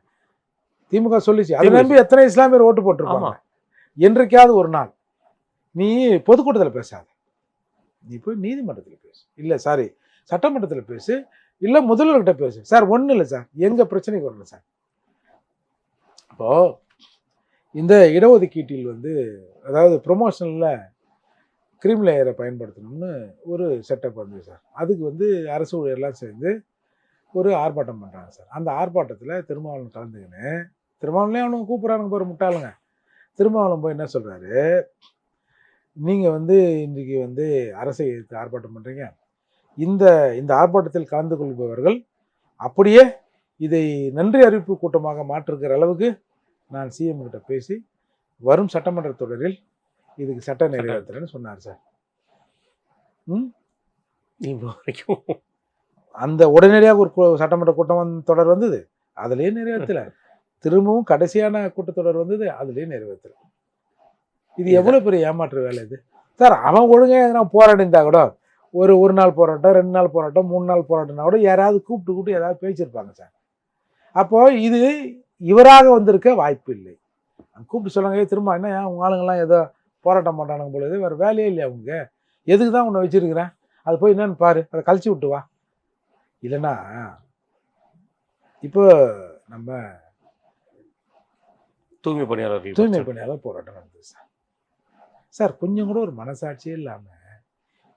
திமுக சொல்லிச்சு, அதை நம்பி எத்தனை இஸ்லாமியர் ஓட்டு போட்டிருப்பாங்க. என்றைக்காவது ஒரு நாள் நீ பொதுக்கூட்டத்தில் பேசாத, நீ போய் நீதிமன்றத்தில் பேசு, இல்லை சாரி சட்டமன்றத்தில் பேசு, இல்லை முதல்வர்கிட்ட பேசு. சார் ஒன்றும் இல்லை சார், எங்கள் பிரச்சனைக்கு வரல சார். இப்போ இந்த இடஒதுக்கீட்டில் அதாவது ப்ரொமோஷனில் கிரீம் லேயரை பயன்படுத்தணும்னு ஒரு செட்டப் வந்து சார், அதுக்கு அரசு ஊழியர்லாம் சேர்ந்து ஒரு ஆர்ப்பாட்டம் பண்ணுறாங்க சார். அந்த ஆர்ப்பாட்டத்தில் திருமாவளவன் கலந்துக்கின்னு, திருமாவளவனே அவனுங்க கூப்பிட்றானுங்க போகிற முட்டாளுங்க. திருமாவளவன் போய் என்ன சொல்கிறாரு, நீங்கள் இன்றைக்கி அரசை எதிர்த்து ஆர்ப்பாட்டம் பண்ணுறீங்க, இந்த ஆர்ப்பாட்டத்தில் கலந்து கொள்பவர்கள் அப்படியே இதை நன்றி அறிவிப்பு கூட்டமாக மாற்றுகிற அளவுக்கு நான் சிஎம் கிட்ட பேசி வரும் சட்டமன்ற தொடரில் இதுக்கு சட்ட நிறைவேற்றுறேன்னு சொன்னார் சார். அந்த உடனடியாக ஒரு சட்டமன்ற கூட்டம் தொடர் வந்தது, அதுலேயே நிறைவேற்றல. திரும்பவும் கடைசியான கூட்டத்தொடர் வந்தது, அதுலேயே நிறைவேற்றல. இது எவ்வளோ பெரிய ஏமாற்று வேலை இது சார். அவன் ஒழுங்காக எதனா போராடிந்தா கூட ஒரு நாள் போராட்டம், 2 நாள் போராட்டம், 3 நாள் போராட்டம்னா கூட யாராவது கூப்பிட்டு ஏதாவது பேசியிருப்பாங்க சார். அப்போது இது இவராக வந்திருக்க வாய்ப்பு இல்லை. கூப்பிட்டு சொல்லுங்க, திரும்ப என்ன உங்கள் ஆளுங்கெல்லாம் ஏதோ போராட்டம் பண்ணுறானுங்க போல, இது வேறு வேலையே இல்லையா அவங்க, எதுக்கு தான் உன்னை வச்சுருக்கிறேன், அது போய் என்னன்னு பாரு, அதை கழிச்சு விட்டு வா. இல்லைன்னா இப்போ நம்ம தூய்மை பணியாளர் போராட்டம் நடந்தது சார். சார் கொஞ்சம் கூட ஒரு மனசாட்சியே இல்லாமல்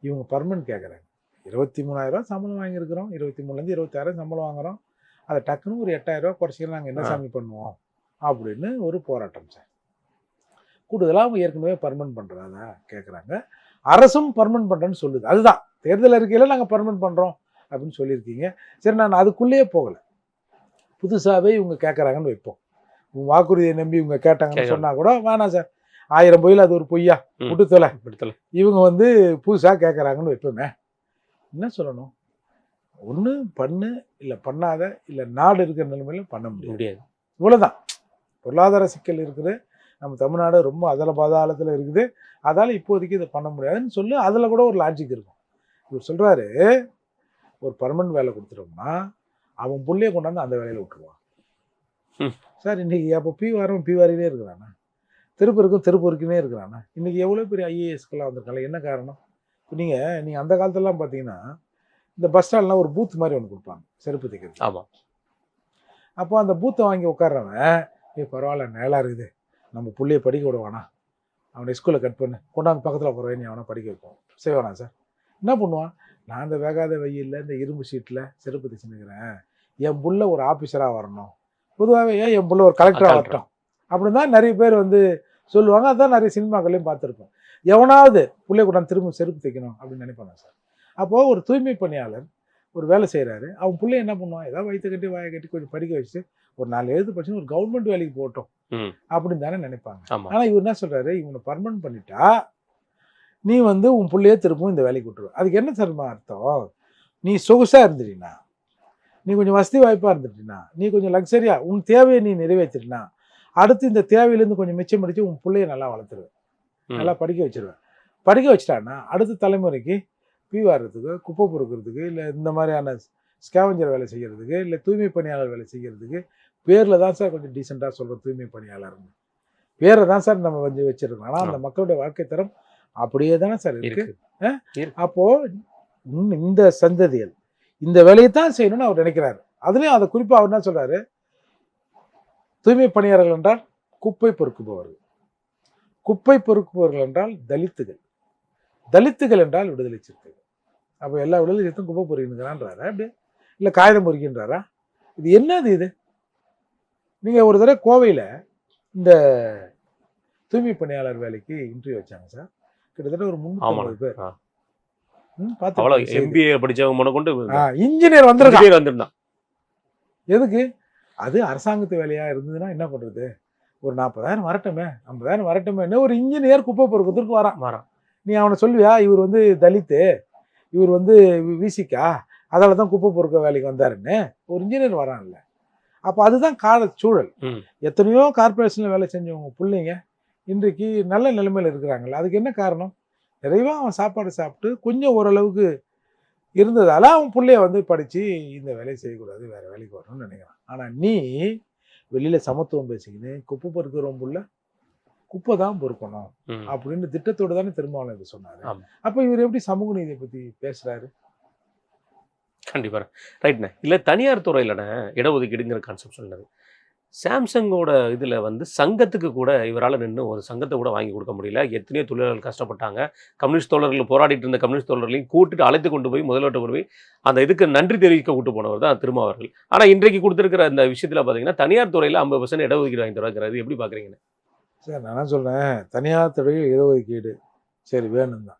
இவங்க பர்மனெண்ட் கேட்குறாங்க. 23,000 சம்பளம் வாங்கியிருக்கிறோம், 23,000 26,000 சம்பளம் வாங்குகிறோம், அதை டக்குன்னு ஒரு 8,000 குறைச்சிக்கலாம், நாங்கள் என்ன சாமி பண்ணுவோம் அப்படின்னு ஒரு போராட்டம் சார். கூடுதலாக அவங்க ஏற்கனவே பர்மனெண்ட் பண்ணுறதா கேட்குறாங்க. அரசும் பர்மனெண்ட் பண்ணுறேன்னு சொல்லுது. அதுதான் தேர்தல் அறிக்கையில் நாங்கள் பர்மனெண்ட் பண்ணுறோம் அப்படின்னு சொல்லியிருக்கீங்க. சரி, நான் அதுக்குள்ளேயே போகலை, புதுசாகவே இவங்க கேட்குறாங்கன்னு வைப்போம். உங்கள் வாக்குறுதியை நம்பி இவங்க கேட்டாங்கன்னு சொன்னால் கூட வேணாம் சார், 1000 பொய்யில் அது ஒரு பொய்யா விட்டுத்தலை, இவங்க புதுசாக கேட்குறாங்கன்னு வைப்போமே. என்ன சொல்லணும், ஒன்று பண்ணு, இல்லை பண்ணாத, இல்லை நாடு இருக்கிற நிலைமையில பண்ண முடியாது. இவ்வளோதான். பொருளாதார சிக்கல் இருக்குது, நம்ம தமிழ்நாடு ரொம்ப அதல பாதாளத்தில் இருக்குது, அதால் இப்போதைக்கு இதை பண்ண முடியாதுன்னு சொல்லி அதில் கூட ஒரு லாஜிக் இருக்கும். இவர் சொல்கிறாரு, ஒரு பர்மனன்ட் வேலை கொடுத்துட்டோம்னா அவன் புள்ளைய கொண்டாந்து அந்த வேலையில் விட்டுருவான். சார் இன்றைக்கி அப்போ பீவாரிலே இருக்கிறானா, திருப்பூருக்குனே இருக்கிறானா? இன்றைக்கி எவ்வளோ பெரிய ஐஏஎஸ்க்கெல்லாம் வந்திருக்காங்க. என்ன காரணம்? இப்போ நீங்கள் அந்த காலத்துலலாம் பார்த்தீங்கன்னா இந்த பஸ் ஸ்டாண்ட்லாம் ஒரு பூத் மாதிரி ஒன்று கொடுப்பாங்க செருப்பு தைக்கிறது. ஆமாம். அப்போ அந்த பூத்தை வாங்கி உட்கார்றவன் பரவாயில்ல நல்லா இருக்குது, நம்ம புள்ளைய படிக்க விடுவானா, அவனை ஸ்கூலில் கட் பண்ணு கொண்டாந்து பக்கத்தில் போகிறவன் நீ அவனை படிக்க வைப்போம் செய்வானா சார்? என்ன பண்ணுவான்? நான் இந்த வேகாத வெயிலில் இந்த இரும்பு ஷீட்டில் செருப்பு தைச்சுன்னுக்கிறேன், என் புள்ள ஒரு ஆஃபீஸராக வரணும், பொதுவாகவே என் புள்ள ஒரு கலெக்டராக வரட்டும் அப்படின்னு தான் நிறைய பேர் சொல்லுவாங்க. அதுதான் நிறைய சினிமாக்களையும் பார்த்துருப்போம். எவனாவது பிள்ளைய கொண்டாந்து திரும்ப செருப்பு தைக்கணும் அப்படின்னு நினைப்பாங்க சார். அப்போது ஒரு தூய்மை பணியாளர் ஒரு வேலை செய்கிறாரு, அவன் பிள்ளை என்ன பண்ணுவான்? ஏதாவது வயிற்று கட்டி வாயை கட்டி கொஞ்சம் படிக்க வச்சு ஒரு 4 எழுத்து படிச்சு ஒரு கவர்மெண்ட் வேலைக்கு போட்டோம் அப்படின்னு தானே நினைப்பாங்க. ஆனால் இவர் என்ன சொல்கிறாரு, இவனை பர்மனன்ட் பண்ணிட்டா நீ உன் பிள்ளையே திரும்பவும் இந்த வேலைக்கு விட்டுருவ. அதுக்கு என்ன சார்மா அர்த்தம்? நீ சொகுசாக இருந்துட்டீனா, நீ கொஞ்சம் வசதி வாய்ப்பாக இருந்துட்டீனா, நீ கொஞ்சம் லக்ஸரியாக உன் தேவையை நீ நிறைவேற்றினா, அடுத்து இந்த தேவையிலேருந்து கொஞ்சம் மிச்சம் படித்து உன் பிள்ளைய நல்லா வளர்த்துருவேன், நல்லா படிக்க வச்சிருவேன். படிக்க வச்சிட்டான்னா அடுத்த தலைமுறைக்கு வாடுறதுக்கு, குப்பை பொறுக்கிறதுக்கு, இல்லை இந்த மாதிரியான ஸ்கேவஞ்சர் வேலை செய்கிறதுக்கு, இல்லை தூய்மை பணியாளர் வேலை செய்கிறதுக்கு பேரில் தான் சார் கொஞ்சம் டீசெண்டாக சொல்கிறோம் தூய்மை பணியாளர்னு. பேரை தான் சார் நம்ம வச்சுருக்கோம். ஆனால் அந்த மக்களுடைய வாழ்க்கை தரம் அப்படியே தானே சார் இருக்குது. அப்போது இந்த சந்ததிகள் இந்த வேலையை தான் செய்யணும்னு அவர் நினைக்கிறாரு. அதுலேயும் அதை குறிப்பாக அவர் என்ன சொல்கிறாரு, தூய்மை பணியாளர்கள் என்றால் குப்பை பொறுக்குபவர்கள், குப்பை பொறுக்குபவர்கள் என்றால் தலித்துகள் என்றால் விடுதலை சிறுத்தைகள். அப்போ எல்லா விடுதலை சிறுத்தையும் குப்பை பொறுக்கின்றாரா அப்படி, இல்லை காகிதம் பொறுக்கின்றாரா? இது என்னது இது? நீங்கள் ஒரு தடவை கோவையில் இந்த தூய்மை பணியாளர் வேலைக்கு இன்டர்வியூ வச்சாங்க சார். கிட்டத்தட்ட ஒரு 350 பேர் MBA படிச்சவங்க முன்ன கொண்டு இன்ஜினியர் வந்திருந்தான். எதுக்கு? அது அரசாங்கத்து வேலையா இருந்ததுன்னா என்ன பண்றது? ஒரு 40,000 வரட்டுமே, 50,000 வரட்டுமே, ஒரு இன்ஜினியர் குப்பை பொறுக்கிறதுக்கு வரான். நீ அவனை சொல்லுவியா இவர் தலித்து, இவர் விசிக்கா, அதால தான் குப்பை பொறுக்க வேலைக்கு வந்தாருன்னு? ஒரு இன்ஜினியர் வரான்ல. அப்போ அதுதான் கால சூழல். எத்தனையோ கார்பரேஷனில் வேலை செஞ்சவங்க பிள்ளைங்க இன்றைக்கு நல்ல நிலைமையில் இருக்கிறாங்கல்ல. அதுக்கு என்ன காரணம்? நிறைவாக அவன் சாப்பாடு சாப்பிட்டு கொஞ்சம் ஓரளவுக்கு இருந்ததால் அவன் பிள்ளைய படித்து இந்த வேலையை செய்யக்கூடாது, வேறு வேலைக்கு வரணும்னு நினைக்கிறான். ஆனால் நீ வெளியில் சமத்துவம் பேசிக்கின்னு குப்பை பொறுக்கிறோம் புள்ள குப்பை தான் பொறுக்கணும் அப்படின்னு திட்டத்தோடு தானே திருமாவளவன் இது சொன்னார். அப்போ இவர் எப்படி சமூக நீதியை பற்றி பேசுகிறாரு? கண்டிப்பாக ரைட்ண்ணே. இல்லை தனியார் துறையிலண்ணே இடஒதுக்கீடுங்கிற கான்செப்ட் சொன்னது, சாம்சங்கோட இதில் சங்கத்துக்கு கூட இவரால் நின்று ஒரு சங்கத்தை கூட வாங்கி கொடுக்க முடியல. எத்தனையோ தொழிலாளர்கள் கஷ்டப்பட்டாங்க. கம்யூனிஸ்ட் தோழர்கள் போராடிட்டு இருந்த கம்யூனிஸ்ட் தோழர்களையும் கூட்டிட்டு அழைத்து கொண்டு போய் முதல்வர்கிட்ட கொண்டு போய் அந்த இதுக்கு நன்றி தெரிவிக்க கூட்டு போனவர் தான் திருமாவர்கள். ஆனால் இன்றைக்கு கொடுத்துருக்கிற இந்த விஷயத்தில் பார்த்தீங்கன்னா தனியார் துறையில் 50% இடஒதுக்கீடு வாங்கி தருவாங்கிறது எப்படி பார்க்குறீங்கன்னு? சார் நான் சொல்கிறேன், தனியார் துறையில் இடஒதுக்கீடு சரி வேணும் தான்.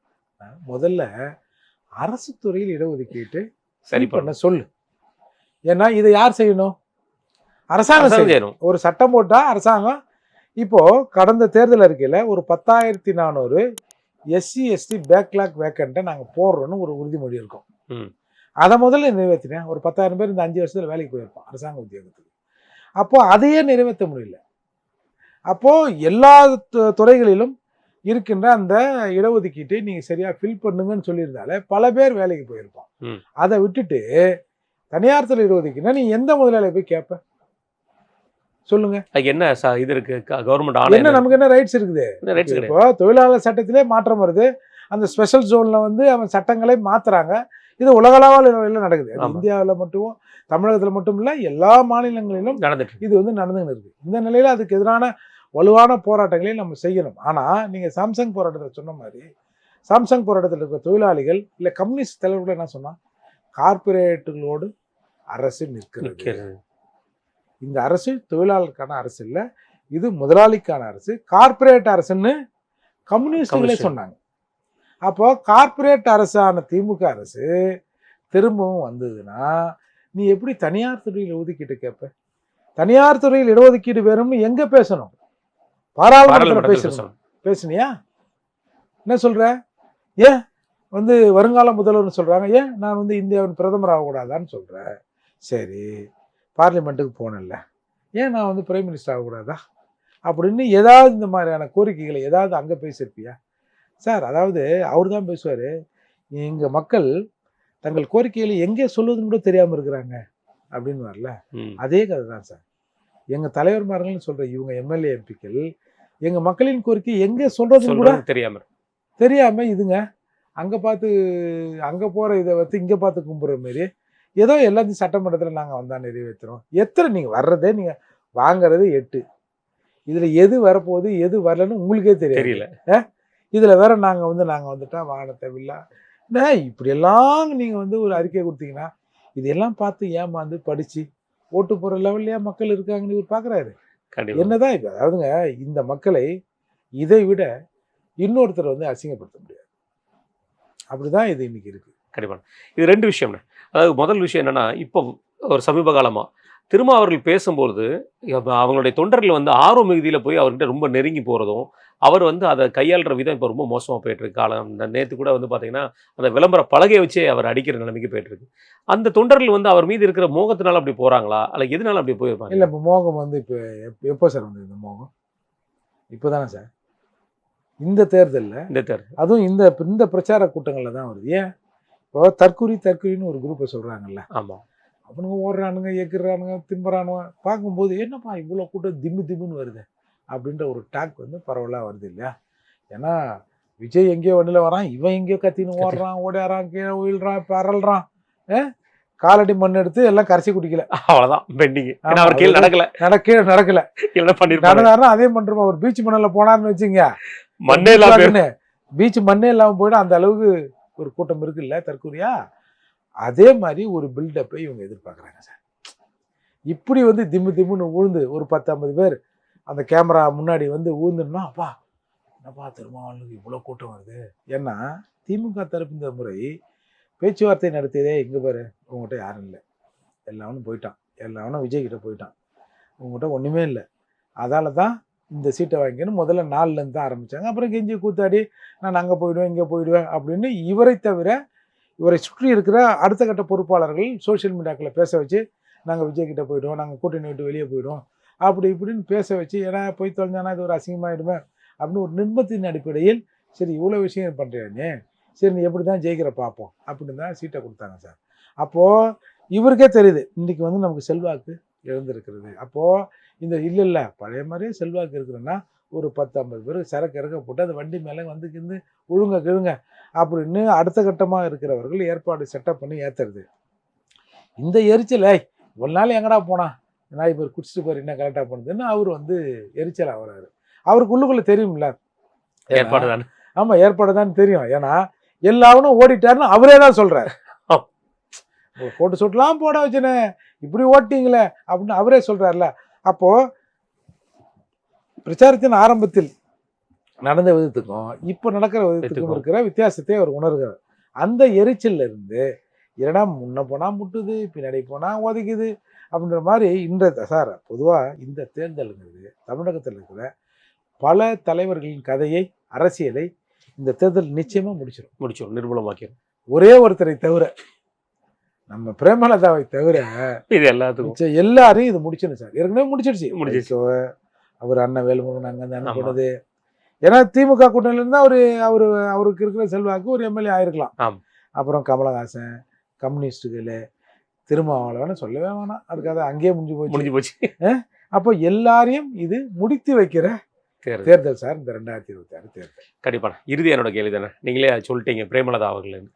முதல்ல அரசு துறையில் இடஒதுக்கீட்டு சரி பண்ண சொல்லு. ஏன்னா இதை யார் செய்யணும்? அரசாங்கம் செய்யணும். ஒரு சட்டம் போட்டால் அரசாங்கம். இப்போது கடந்த தேர்தல் அறிக்கையில் ஒரு 10,400 SC ST பேக்லாக் வேக்கண்ட்டை நாங்கள் போடுறோன்னு ஒரு உறுதிமொழி இருக்கோம். அதை முதல்ல நிறைவேற்றினேன். ஒரு 10,000 பேர் இந்த 5 வருஷத்தில் வேலைக்கு போயிருப்போம் அரசாங்க உத்தியோகத்துக்கு. அப்போது அதையே நிறைவேற்ற முடியல. அப்போது எல்லா துறைகளிலும் இருக்கின்ற அந்த இடஒதுக்கீட்டை நீங்கள் சரியாக ஃபில் பண்ணுங்கன்னு சொல்லியிருந்தாலே பல பேர் வேலைக்கு போயிருப்போம். அதை விட்டுட்டு தனியார் துறை இடஒதுக்கீடுனா நீ எந்த முதலாளியை போய் கேட்ப சொல்லுங்க? என்ன இது இருக்கு கவர்மெண்ட் என்ன நமக்கு என்ன ரைட்ஸ் இருக்குது? இப்போ தொழிலாளர் சட்டத்திலே மாற்றம் வருது. அந்த ஸ்பெஷல் ஜோன்ல அவன் சட்டங்களை மாத்துறாங்க. இது உலகளவில் நடக்குது. இந்தியாவில் மட்டும் தமிழகத்தில் மட்டும் இல்லை, எல்லா மாநிலங்களிலும் இது நடந்துன்னு இருக்கு. இந்த நிலையில அதுக்கு எதிரான வலுவான போராட்டங்களையும் நம்ம செய்யணும். ஆனால் நீங்கள் சாம்சங் போராட்டத்தில் சொன்ன மாதிரி சாம்சங் போராட்டத்தில் இருக்கிற தொழிலாளிகள் இல்லை கம்யூனிஸ்ட் தலைவர்கள் என்ன சொன்னால், கார்பரேட்டுகளோடு அரசு நிற்கிறது. இந்த அரசு தொழிலாளருக்கான அரசு இல்லை, இது முதலாளிக்கான அரசு, கார்பரேட் அரசுன்னு கம்யூனிஸ்டுகளே சொன்னாங்க. அப்போ கார்பரேட் அரசான திமுக அரசு திரும்பவும் வந்ததுன்னா நீ எப்படி தனியார் துறையில் ஒதுக்கீட்டு கேட்ப? தனியார் துறையில் இடஒதுக்கீடு வேணும்னு எங்க பேசணும்? பாராளுமன்றத்தில் பேசுனியா? என்ன சொல்ற? ஏன் வருங்கால முதல்வர்னு சொல்றாங்க, ஏன் நான் இந்தியாவின் பிரதமர் ஆகக்கூடாதான்னு சொல்றேன். சரி, பார்லிமெண்ட்டுக்கு போனேன்ல, ஏன் நான் பிரைம் மினிஸ்டர் ஆகக்கூடாதா? அப்படின்னு ஏதாவது இந்த மாதிரியான கோரிக்கைகளை ஏதாவது அங்கே பேசியிருப்பியா சார்? அதாவது அவர் தான் பேசுவார், எங்கள் மக்கள் தங்கள் கோரிக்கைகளை எங்கே சொல்வதுன்னு கூட தெரியாமல் இருக்கிறாங்க அப்படின்னு வரல. அதே கதை தான் சார். எங்கள் தலைவர்மார்கள்னு சொல்கிற இவங்க எம்எல்ஏ எம்பிக்கள் எங்கள் மக்களின் கோரிக்கை எங்கே சொல்கிறதுன்னு கூட தெரியாமல் இதுங்க அங்கே பார்த்து அங்கே போகிற இதை வந்து இங்கே பார்த்து கும்பிட்ற மாரி ஏதோ எல்லாத்தையும் சட்டமன்றத்தில் நாங்கள் வந்தால் நிறைவேற்றுறோம். எத்தனை நீங்கள் வர்றதே நீங்கள் வாங்கிறது 8, இதில் எது வரப்போகுது எது வரலன்னு உங்களுக்கே தெரியல. இதில் வேற நாங்கள் வந்துட்டா வாகனத்தை வில்லா இப்படியெல்லாம் நீங்கள் வந்து ஒரு அறிக்கை கொடுத்தீங்கன்னா இதெல்லாம் பார்த்து ஏமாந்து படித்து ஓட்டு போகிற லெவல்லையா மக்கள் இருக்காங்கன்னு இவர் பார்க்குறாரு. என்னதான் இப்போ அதாவதுங்க இந்த மக்களை இதை விட இன்னொருத்தர் வந்து அசிங்கப்படுத்த முடியாது. அப்படிதான் இது இன்னைக்கு இருக்கு. கண்டிப்பாக இது 2 விஷயம்ண்ணே. அதாவது முதல் விஷயம் என்னன்னா, இப்போ ஒரு சமீப காலமாக திருமா அவர்கள் பேசும்போது அவங்களுடைய தொண்டர்கள் வந்து ஆர்வ மிகுதியில் போய் அவர்கிட்ட ரொம்ப நெருங்கி போகிறதும், அவர் வந்து அதை கையாளுற விதம் இப்போ ரொம்ப மோசமாக போயிட்டுருக்கு. காலம் நேற்று கூட வந்து பார்த்தீங்கன்னா அந்த விளம்பர பலகையை வச்சே அவர் அடிக்கிற நிலைமைக்கு போயிட்டுருக்கு. அந்த தொண்டர்கள் வந்து அவர் மீது இருக்கிற மோகத்தினால அப்படி போகிறாங்களா, அல்ல எதனால அப்படி போயிருப்பாங்க? இல்லை, இப்போ மோகம் வந்து இப்போ எப்போ சார் வந்து இந்த மோகம்? இப்போ தானே சார் இந்த தேர்தலில் அதுவும் இந்த பிரச்சார கூட்டங்களில் தான் வருது. ஏன் இப்போ தற்கொலைன்னு ஒரு குரூப்பை சொல்கிறாங்கல்ல. ஆமாம், அவனுங்க ஓடுறானுங்க, எக்குறானுங்க, திம்புறானுங்க. பார்க்கும்போது என்னப்பா இவ்வளோ கூட்டம் திம்முன்னு வருது அப்படின்ற ஒரு டாக் வந்து பரவலாக வருது இல்லையா? ஏன்னா விஜய் எங்கேயோ வண்டியில் வரான், இவன் எங்கேயோ கத்தின்னு ஓடுறான், ஓடாறான், கீழே விழுறான், பரல்றான், காலடி மண் எடுத்து எல்லாம் கரைச்சி குடிக்கல, அவ்வளோதான் பெண்டிங். கீழே நடக்கல நடந்தாருன்னா அதே பண்ணுறோம். ஒரு பீச் மண்ணில் போனார்னு வச்சுங்க, மண்ணே இல்லாம பீச் மண்ணே இல்லாமல் போயிடும். அந்த அளவுக்கு ஒரு கூட்டம் இருக்குல்ல தற்கொலையா. அதே மாதிரி ஒரு பில்டப்பை இவங்க எதிர்பார்க்குறாங்க சார். இப்படி வந்து திம்முன்னு உழுந்து ஒரு 10-50 பேர் அந்த கேமரா முன்னாடி வந்து ஊழ்ந்துன்னா, அப்பா என்னப்பா திருமாவளவனுக்கு இவ்வளோ கூட்டம் வருது. ஏன்னா திமுக தரப்பு இந்த முறை பேச்சுவார்த்தை நடத்தியதே இங்கே பாரு, உங்கள்கிட்ட யாரும் இல்லை, எல்லாவனும் போயிட்டான், எல்லாவனும் விஜய்கிட்ட போயிட்டான், உங்கள்கிட்ட ஒன்றுமே இல்லை, அதால தான் இந்த சீட்டை வாங்கிக்கணும் முதல்ல 4லேருந்து தான் ஆரம்பித்தாங்க. அப்புறம் கெஞ்சி கூத்தாடி நான் அங்கே போயிடுவேன் இங்கே போயிடுவேன் அப்படின்னு இவரை தவிர இவரை சுற்றி இருக்கிற அடுத்த கட்ட பொறுப்பாளர்கள் சோஷியல் மீடியாக்களில் பேச வச்சு நாங்கள் விஜய்கிட்ட போயிடுவோம், நாங்கள் கூட்டணி விட்டு வெளியே போயிடுவோம் அப்படி இப்படின்னு பேச வச்சு, ஏன்னா போய் தொலைஞ்சானா இது ஒரு அசிங்கமாகிடுமே அப்படின்னு ஒரு நிர்பந்தத்தின் அடிப்படையில் சரி இவ்வளோ விஷயம் பண்ணுறேன்னு, சரி நீ எப்படி தான் ஜெயிக்கிற பார்ப்போம் அப்படின்னு தான் சீட்டை கொடுத்தாங்க சார். அப்போது இவருக்கே தெரியுது இன்றைக்கி வந்து நமக்கு செல்வாக்கு இழந்திருக்கிறது. அப்போது இந்த இல்லை பழைய மாதிரியே செல்வாக்கு இருக்கிறன்னா ஒரு 10-50 பேர் சரக்கு இறக்க போட்டு அந்த வண்டி மேலே வந்து ஒழுங்க கிழுங்க அப்படின்னு அடுத்த கட்டமாக இருக்கிறவர்கள் ஏற்பாடு செட்டப் பண்ணி ஏற்றுறது. இந்த எரிச்சலை ஒரு நாள் எங்கடா போனா நான் இப்போ குடிச்சிட்டு போய் என்ன கரெக்டாக பண்ணுதுன்னு அவர் வந்து எரிச்சல் ஆகிறாரு. அவருக்கு உள்ளுக்குள்ளே தெரியும்ல ஏற்பாடு தான். ஆமாம், ஏற்பாடு தான் தெரியும். ஏன்னா எல்லாரும் ஓடிட்டாருன்னு அவரே தான் சொல்கிறார். போட்டு சுட்டலாம் போட வச்சுனே இப்படி ஓட்டிங்களே அப்படின்னு அவரே சொல்கிறார்ல. அப்போது பிரச்சாரத்தின் ஆரம்பத்தில் நடந்த விதத்துக்கும் இப்போ நடக்கிற விதத்துக்கும் இருக்கிற வித்தியாசத்தை அவர் உணர்கிறார். அந்த எரிச்சல்ல இருந்து ஏன்னா முன்ன போனால் முட்டுது, பின்னாடி போனால் ஒதுக்குது அப்படின்ற மாதிரி சார் பொதுவாக இந்த தேர்தலுங்கிறது தமிழகத்தில் இருக்கிற பல தலைவர்களின் கதையை, அரசியலை இந்த தேர்தல் நிச்சயமாக முடிச்சிடும், நிர்மூலமாக்கிடும். ஒரே ஒருத்தரை தவிர, நம்ம பிரேமலதாவை தவிர இது எல்லாத்துக்கும் எல்லாரையும் இது முடிச்சிடும் சார். ஏற்கனவே முடிச்சிடுச்சு. அவர் அண்ணன் வேலுமுருகன் அங்கே அண்ணன் போனது. ஏன்னா திமுக கூட்டணியிலேருந்து அவருக்கு இருக்கிற செல்வாக்கு ஒரு எம்எல்ஏ ஆயிருக்கலாம். அப்புறம் கமலஹாசன், கம்யூனிஸ்டுகள், திருமாவளவன் சொல்லவே வேணாம், அதுக்காக அங்கேயே முடிஞ்சு போச்சு. அப்போ எல்லாரையும் இது முடித்து வைக்கிற தேர்தல் சார் இந்த 2026 தேர்தல். கண்டிப்பாக இறுதி என்னோட கேள்வி தானே, நீங்களே சொல்லிட்டீங்க பிரேமலதா அவர்கள்.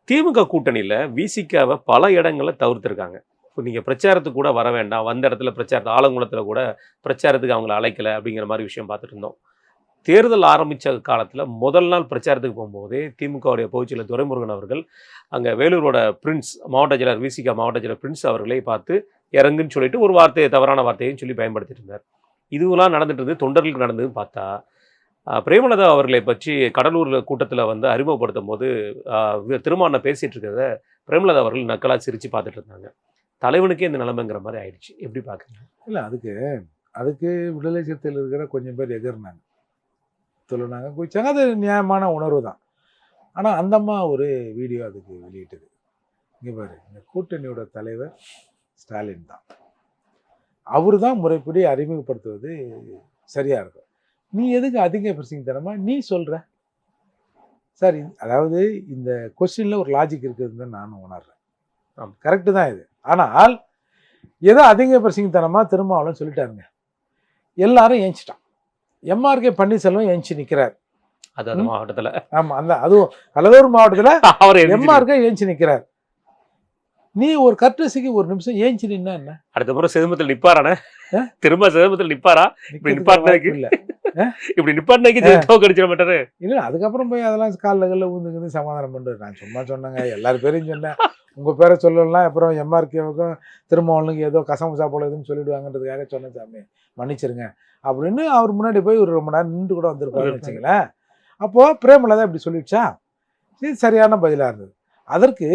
திமுக கூட்டணியில் விசிகாவை பல இடங்களில் தவிர்த்துருக்காங்க. இப்போ நீங்கள் பிரச்சாரத்துக்கு கூட வர வேண்டாம், வந்த இடத்துல பிரச்சாரத்தை ஆலங்குளத்தில் கூட பிரச்சாரத்துக்கு அவங்கள அழைக்கலை அப்படிங்கிற மாதிரி விஷயம் பார்த்துட்டு இருந்தோம். தேர்தல் ஆரம்பித்த காலத்தில் முதல் நாள் பிரச்சாரத்துக்கு போகும்போதே திமுகவுடைய பொதுச்செயலர் துரைமுருகன் அவர்கள் அங்கே வேலூரோட பிரின்ஸ் மாவட்ட செயலர் விசிகா மாவட்ட செயலர் பிரின்ஸ் அவர்களை பார்த்து இறங்குன்னு சொல்லிட்டு ஒரு வார்த்தையை, தவறான வார்த்தையும் சொல்லி பயன்படுத்திட்டு இருந்தார். இதுவெல்லாம் நடந்துட்டு இருந்து தொண்டர்களுக்கு நடந்ததுன்னு பார்த்தா பிரேமலதா அவர்களை பற்றி கடலூரில் கூட்டத்தில் வந்து அறிமுகப்படுத்தும் போது திருமாவளவன் பேசிகிட்டு இருக்கிறத பிரேமலதா அவர்கள் நக்கலாக சிரித்து பார்த்துட்டு இருந்தாங்க. தலைவனுக்கே இந்த நிலைமைங்கிற மாதிரி ஆயிடுச்சு. எப்படி பார்க்குறீங்க? இல்லை, அதுக்கு விடுதலை சிறுத்தையில் இருக்கிற கொஞ்சம் பேர் எதிர்னாங்க, சொல்லுனாங்க, குதிச்சாங்க. அது நியாயமான உணர்வு தான். ஆனால் அந்த அம்மா ஒரு வீடியோ அதுக்கு வெளியிட்டது. இங்கே பாரு, இந்த கூட்டணியோட தலைவர் ஸ்டாலின் தான், அவர் தான் முறைப்படி அறிமுகப்படுத்துவது சரியா இருக்கும். நீ எதுக்கு அதிக பிரசங்கித்தனமா நீ சொல்ற சார்? அதாவது இந்த கொஸ்டின்ல ஒரு லாஜிக் இருக்குதுன்னு தான் நானும் உணர்றேன். ஆமா. கரெக்டு தான் இது. ஆனால் ஏதோ அதிக பிரசங்கித்தனமா திருமாவளவன் சொல்லிட்டாருங்க. எல்லாரும் ஏஞ்சிட்டான். எம்ஆர்கே பன்னீர்செல்வம் ஏஞ்சி நிற்கிறார். அது அந்த மாவட்டத்துல ஆமா, அதுவும் கடலூர் மாவட்டத்துல அவர் எம்ஆர்கே ஏஞ்சி நிற்கிறார். நீ ஒரு கர்டசிக்கு ஒரு நிமிஷம் ஏஞ்சி நின்னா என்ன? அடுத்த முறை சிதம்பரத்தில் நிப்பாரானே? திரும்ப சிதம்பரத்தில் நிப்பாரா? இப்படி நிப்பாட்டினதுக்கு இல்ல இப்படி நிப்பாட்டினதுக்கு தோக்கடிச்சிட மாட்டாரு? இல்ல, அதுக்கப்புறம் போய் அதெல்லாம் காலில் ஊந்துக்குது சமாதானம் பண்ணுறது. நான் சும்மா சொன்னேங்க, எல்லாரும் பேரையும் சொன்னேன். உங்க பேரை சொல்லலாம், அப்புறம் எம்ஆர்கேவுக்கும் திருமாவளவனுக்கு ஏதோ கசமுசா போல எதுன்னு சொல்லிடுவாங்கன்றதுக்காக சொன்னேன். சாமி மன்னிச்சிருங்க அப்படின்னு அவர் முன்னாடி போய் ஒரு ரொம்ப நேரம் நின்று கூட வந்திருப்பாருன்னு வச்சுங்களேன். அப்போ பிரேமலதா இப்படி சொல்லிடுச்சா? இது சரியான பதிலாக இருந்தது. அதற்கு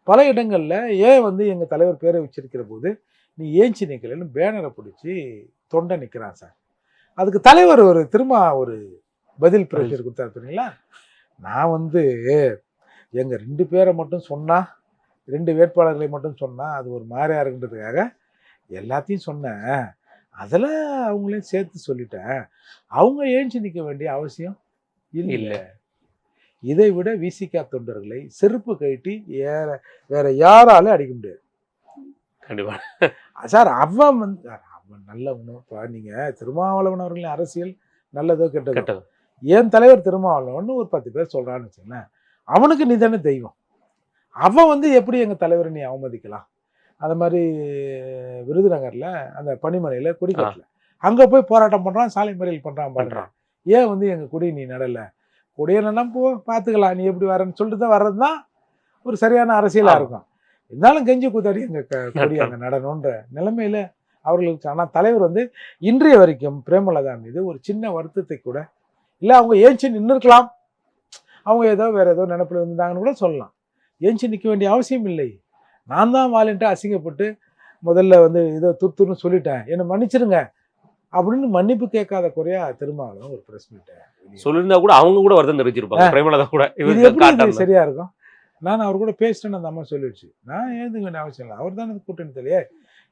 பல இடங்கள்ல ஏன் வந்து எங்க தலைவர் பேரை வச்சிருக்கிற போது நீ ஏஞ்சி நிற்கலன்னு பேனரை பிடிச்சி தொண்டை நிற்கிறான் சார். அதுக்கு தலைவர் ஒரு பதில் பிரச்சனை கொடுத்தாரு தெரியுங்களா? நான் வந்து எங்க 2 பேரை மட்டும் சொன்னா, 2 வேட்பாளர்களை மட்டும் சொன்னா அது ஒரு மாதிரியா இருக்குன்றதுக்காக எல்லாத்தையும் சொன்னேன். அதில் அவங்களையும் சேர்த்து சொல்லிட்டேன். அவங்க ஏஞ்சி நிற்க வேண்டிய அவசியம் இல்லை. இதை விட விசிகா தொண்டர்களை செருப்பு கழட்டி வேற யாராலும் அடிக்க முடியாது. கண்டிப்பா சார். அவன் நல்ல உணவுப்பா. நீங்க திருமாவளவன் அவர்களின் அரசியல் நல்லதோ கெட்டதோ, என் தலைவர் திருமாவளவன் ஒரு 10 பேர் சொல்றான்னு வச்சுங்களேன், அவனுக்கு நீ தானே தெய்வம். அவன் வந்து எப்படி எங்க தலைவரை நீ அவமதிக்கலாம்? அந்த மாதிரி விருதுநகர்ல அந்த பனிமலையில கொடிக்கட்டல அங்க போய் போராட்டம் பண்றான், சாலை மறியல் பண்றான் பாருங்க. ஏன் வந்து எங்க கொடி நீ நடல? கொடியை என்னன்னா போ பார்த்துக்கலாம், நீ எப்படி வரேன்னு சொல்லிட்டு தான் வர்றது தான் ஒரு சரியான அரசியலா இருக்கும். இருந்தாலும் கெஞ்சி கூத்தாடி எங்க கொடி அங்க நடணுன்ற நிலைமையில அவர்களுக்கு. ஆனால் தலைவர் வந்து இன்றைய வரைக்கும் பிரேமலதா மீது ஒரு சின்ன வருத்தத்தை கூட இல்லை, அவங்க ஏஞ்சி நின்று இருக்கலாம், அவங்க ஏதோ வேற ஏதோ நினைப்பில் இருந்தாங்கன்னு கூட சொல்லலாம். ஏஞ்சி நிற்க வேண்டிய அவசியம் இல்லை. நான் தான் வாலண்ட்டாக அசிங்கப்பட்டு முதல்ல வந்து ஏதோ துருத்துன்னு சொல்லிட்டேன், என்னை மன்னிச்சிருங்க அப்படின்னு மன்னிப்பு கேட்காத குறையா திருமாவளவன் ஒரு பிரஸ் மீட்டை சொல்லியிருந்தா கூட அவங்க கூட வருத்தம் தெரிவிச்சிருப்பாங்க. பிரேமலதா கூட இது எப்படி சரியா இருக்கும்? நான் அவர் கூட பேசிட்டேன்னு அந்த அம்மா சொல்லிடுச்சு. நான் எழுதுக்க வேண்டிய அவசியம் இல்லை, அவர் தானே கூட்டணி தெரியல.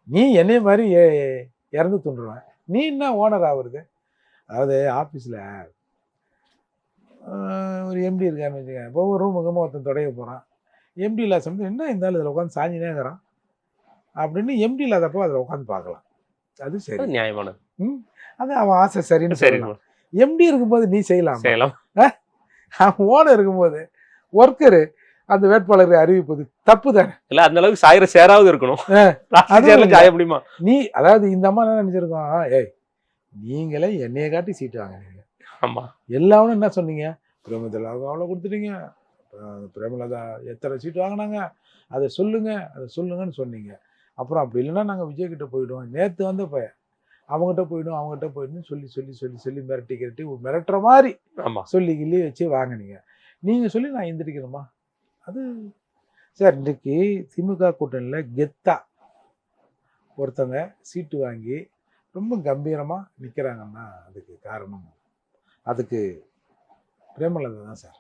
நீ என்னைய மாதிரி இறந்து தூண்டுருவேன், நீ என்ன ஓனர் ஆகுறது? அதாவது ஆஃபீஸில் ஒரு எம்டி இருக்கான்னு வச்சுக்கேன். இப்போ ஒரு ரூமுக்கு ஒருத்தன் தொடைய போகிறான், எம்டி இல்லாத சமயத்தில் என்ன இருந்தாலும் இதில் உட்காந்து சாஞ்சினேங்கிறான் அப்படின்னு எம்டி இல்லாதப்போ அதில் உட்காந்து பார்க்கலாம். அது சரி, நியாயமானது. அது அவன் ஆசை சரின்னு சொல்லலாம். எம்டி இருக்கும்போது நீ செய்யலாம். அவன் ஓனர் இருக்கும்போது ஒர்க்கரு அந்த வேட்பாளரை அறிவிப்பது தப்பு தானே? இல்ல, அந்த அளவுக்கு சாயிர சேராவது இருக்கணும். சாய முடியுமா? நீ அதாவது இந்த அம்மா என்ன நினைச்சிருக்கோம், ஏய் நீங்களே என்னைய காட்டி சீட்டு வாங்கினீங்க. ஆமா, எல்லாரும் என்ன சொன்னீங்க? பிரேமலதாவுக்கு அவ்வளோ கொடுத்துட்டீங்க, பிரேமலதா எத்தனை சீட்டு வாங்கினாங்க, அதை சொல்லுங்கன்னு சொன்னீங்க. அப்புறம் அப்படி இல்லைன்னா நாங்கள் விஜய்கிட்ட போயிடுவோம், நேற்று வந்து பையன் அவங்ககிட்ட போயிடுன்னு சொல்லி மிரட்டி மிரட்டுற மாதிரி சொல்லி கிள்ளி வச்சு வாங்கினீங்க. நீங்கள் சொல்லி நான் எந்திரிக்கணுமா? அது சார், இன்றைக்கு திமுக கூட்டணியில் கெத்தா ஒருத்தவங்க சீட்டு வாங்கி ரொம்ப கம்பீரமாக நிற்கிறாங்கன்னா அதுக்கு காரணம் அதுக்கு பிரேமலதா தான் சார்.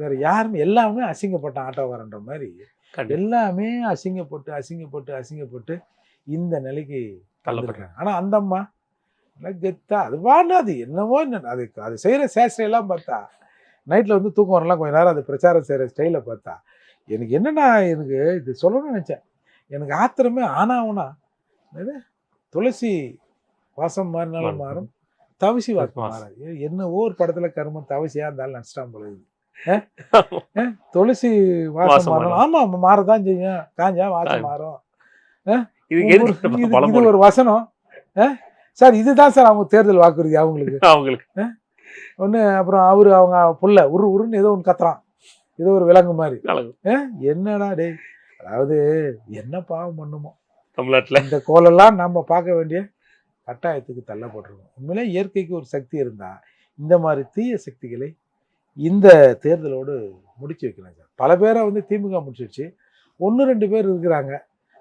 வேறு யாருமே எல்லாமே அசிங்கப்பட்ட ஆட்டோக்காரன்ற மாதிரி எல்லாமே அசிங்கப்பட்டு இந்த நிலைக்கு தள்ளப்படுறாங்க. ஆனால் அந்த அம்மா கெத்தா அது அது என்னவோ அது செய்கிற சேஷ்டையெல்லாம் பார்த்தா நைட்டில் வந்து தூக்கம் வரலாம் கொஞ்ச நேரம். அது பிரச்சாரம் செய்கிற ஸ்டைலை பார்த்தா எனக்கு என்னன்னா, எனக்கு இது சொல்லணும்னு நினச்சேன். எனக்கு ஆத்திரமே ஆனாவுனா துளசி வாசம் மாறினாலும் மாறும், தவசி வாசம் மாறாது. என்னவோ ஒரு படத்தில் கருமம் தவசியாக இருந்தாலும் நஷ்டம் போல. துளசி வாசம் மாறணும், ஆமாம் மாறதான் செய்யும், காஞ்சா வாசம் மாறும். இது ஒரு வசனம் சார். இதுதான் சார் அவங்க தேர்தல் வாக்குறுதி அவங்களுக்கு ஒன்று. அப்புறம் அவங்க புள்ள உருன்னு ஏதோ ஒன்று கத்துறான், ஏதோ ஒரு விலங்கு மாதிரி. என்னடா டே, அதாவது என்ன பாவம் பண்ணுமோ தமிழ்நாட்டில் இந்த கோலெல்லாம் நம்ம பார்க்க வேண்டிய கட்டாயத்துக்கு தள்ளப்பட்டிருக்கோம். உண்மையிலே இயற்கைக்கு ஒரு சக்தி இருந்தால் இந்த மாதிரி தீய சக்திகளை இந்த தேர்தலோடு முடிச்சு வைக்கலாம் சார். பல பேரை வந்து திமுக முடிச்சிடுச்சு, 1-2 பேர் இருக்கிறாங்க.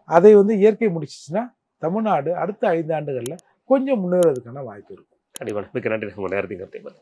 அதை வந்து இயற்கை முடிச்சிச்சுன்னா தமிழ்நாடு அடுத்த 5 ஆண்டுகளில் கொஞ்சம் முன்னேறதுக்கான வாய்ப்பு இருக்கும். கண்டிப்பாக. மிக்க நன்றி உங்கள் நேரத்துக்கு.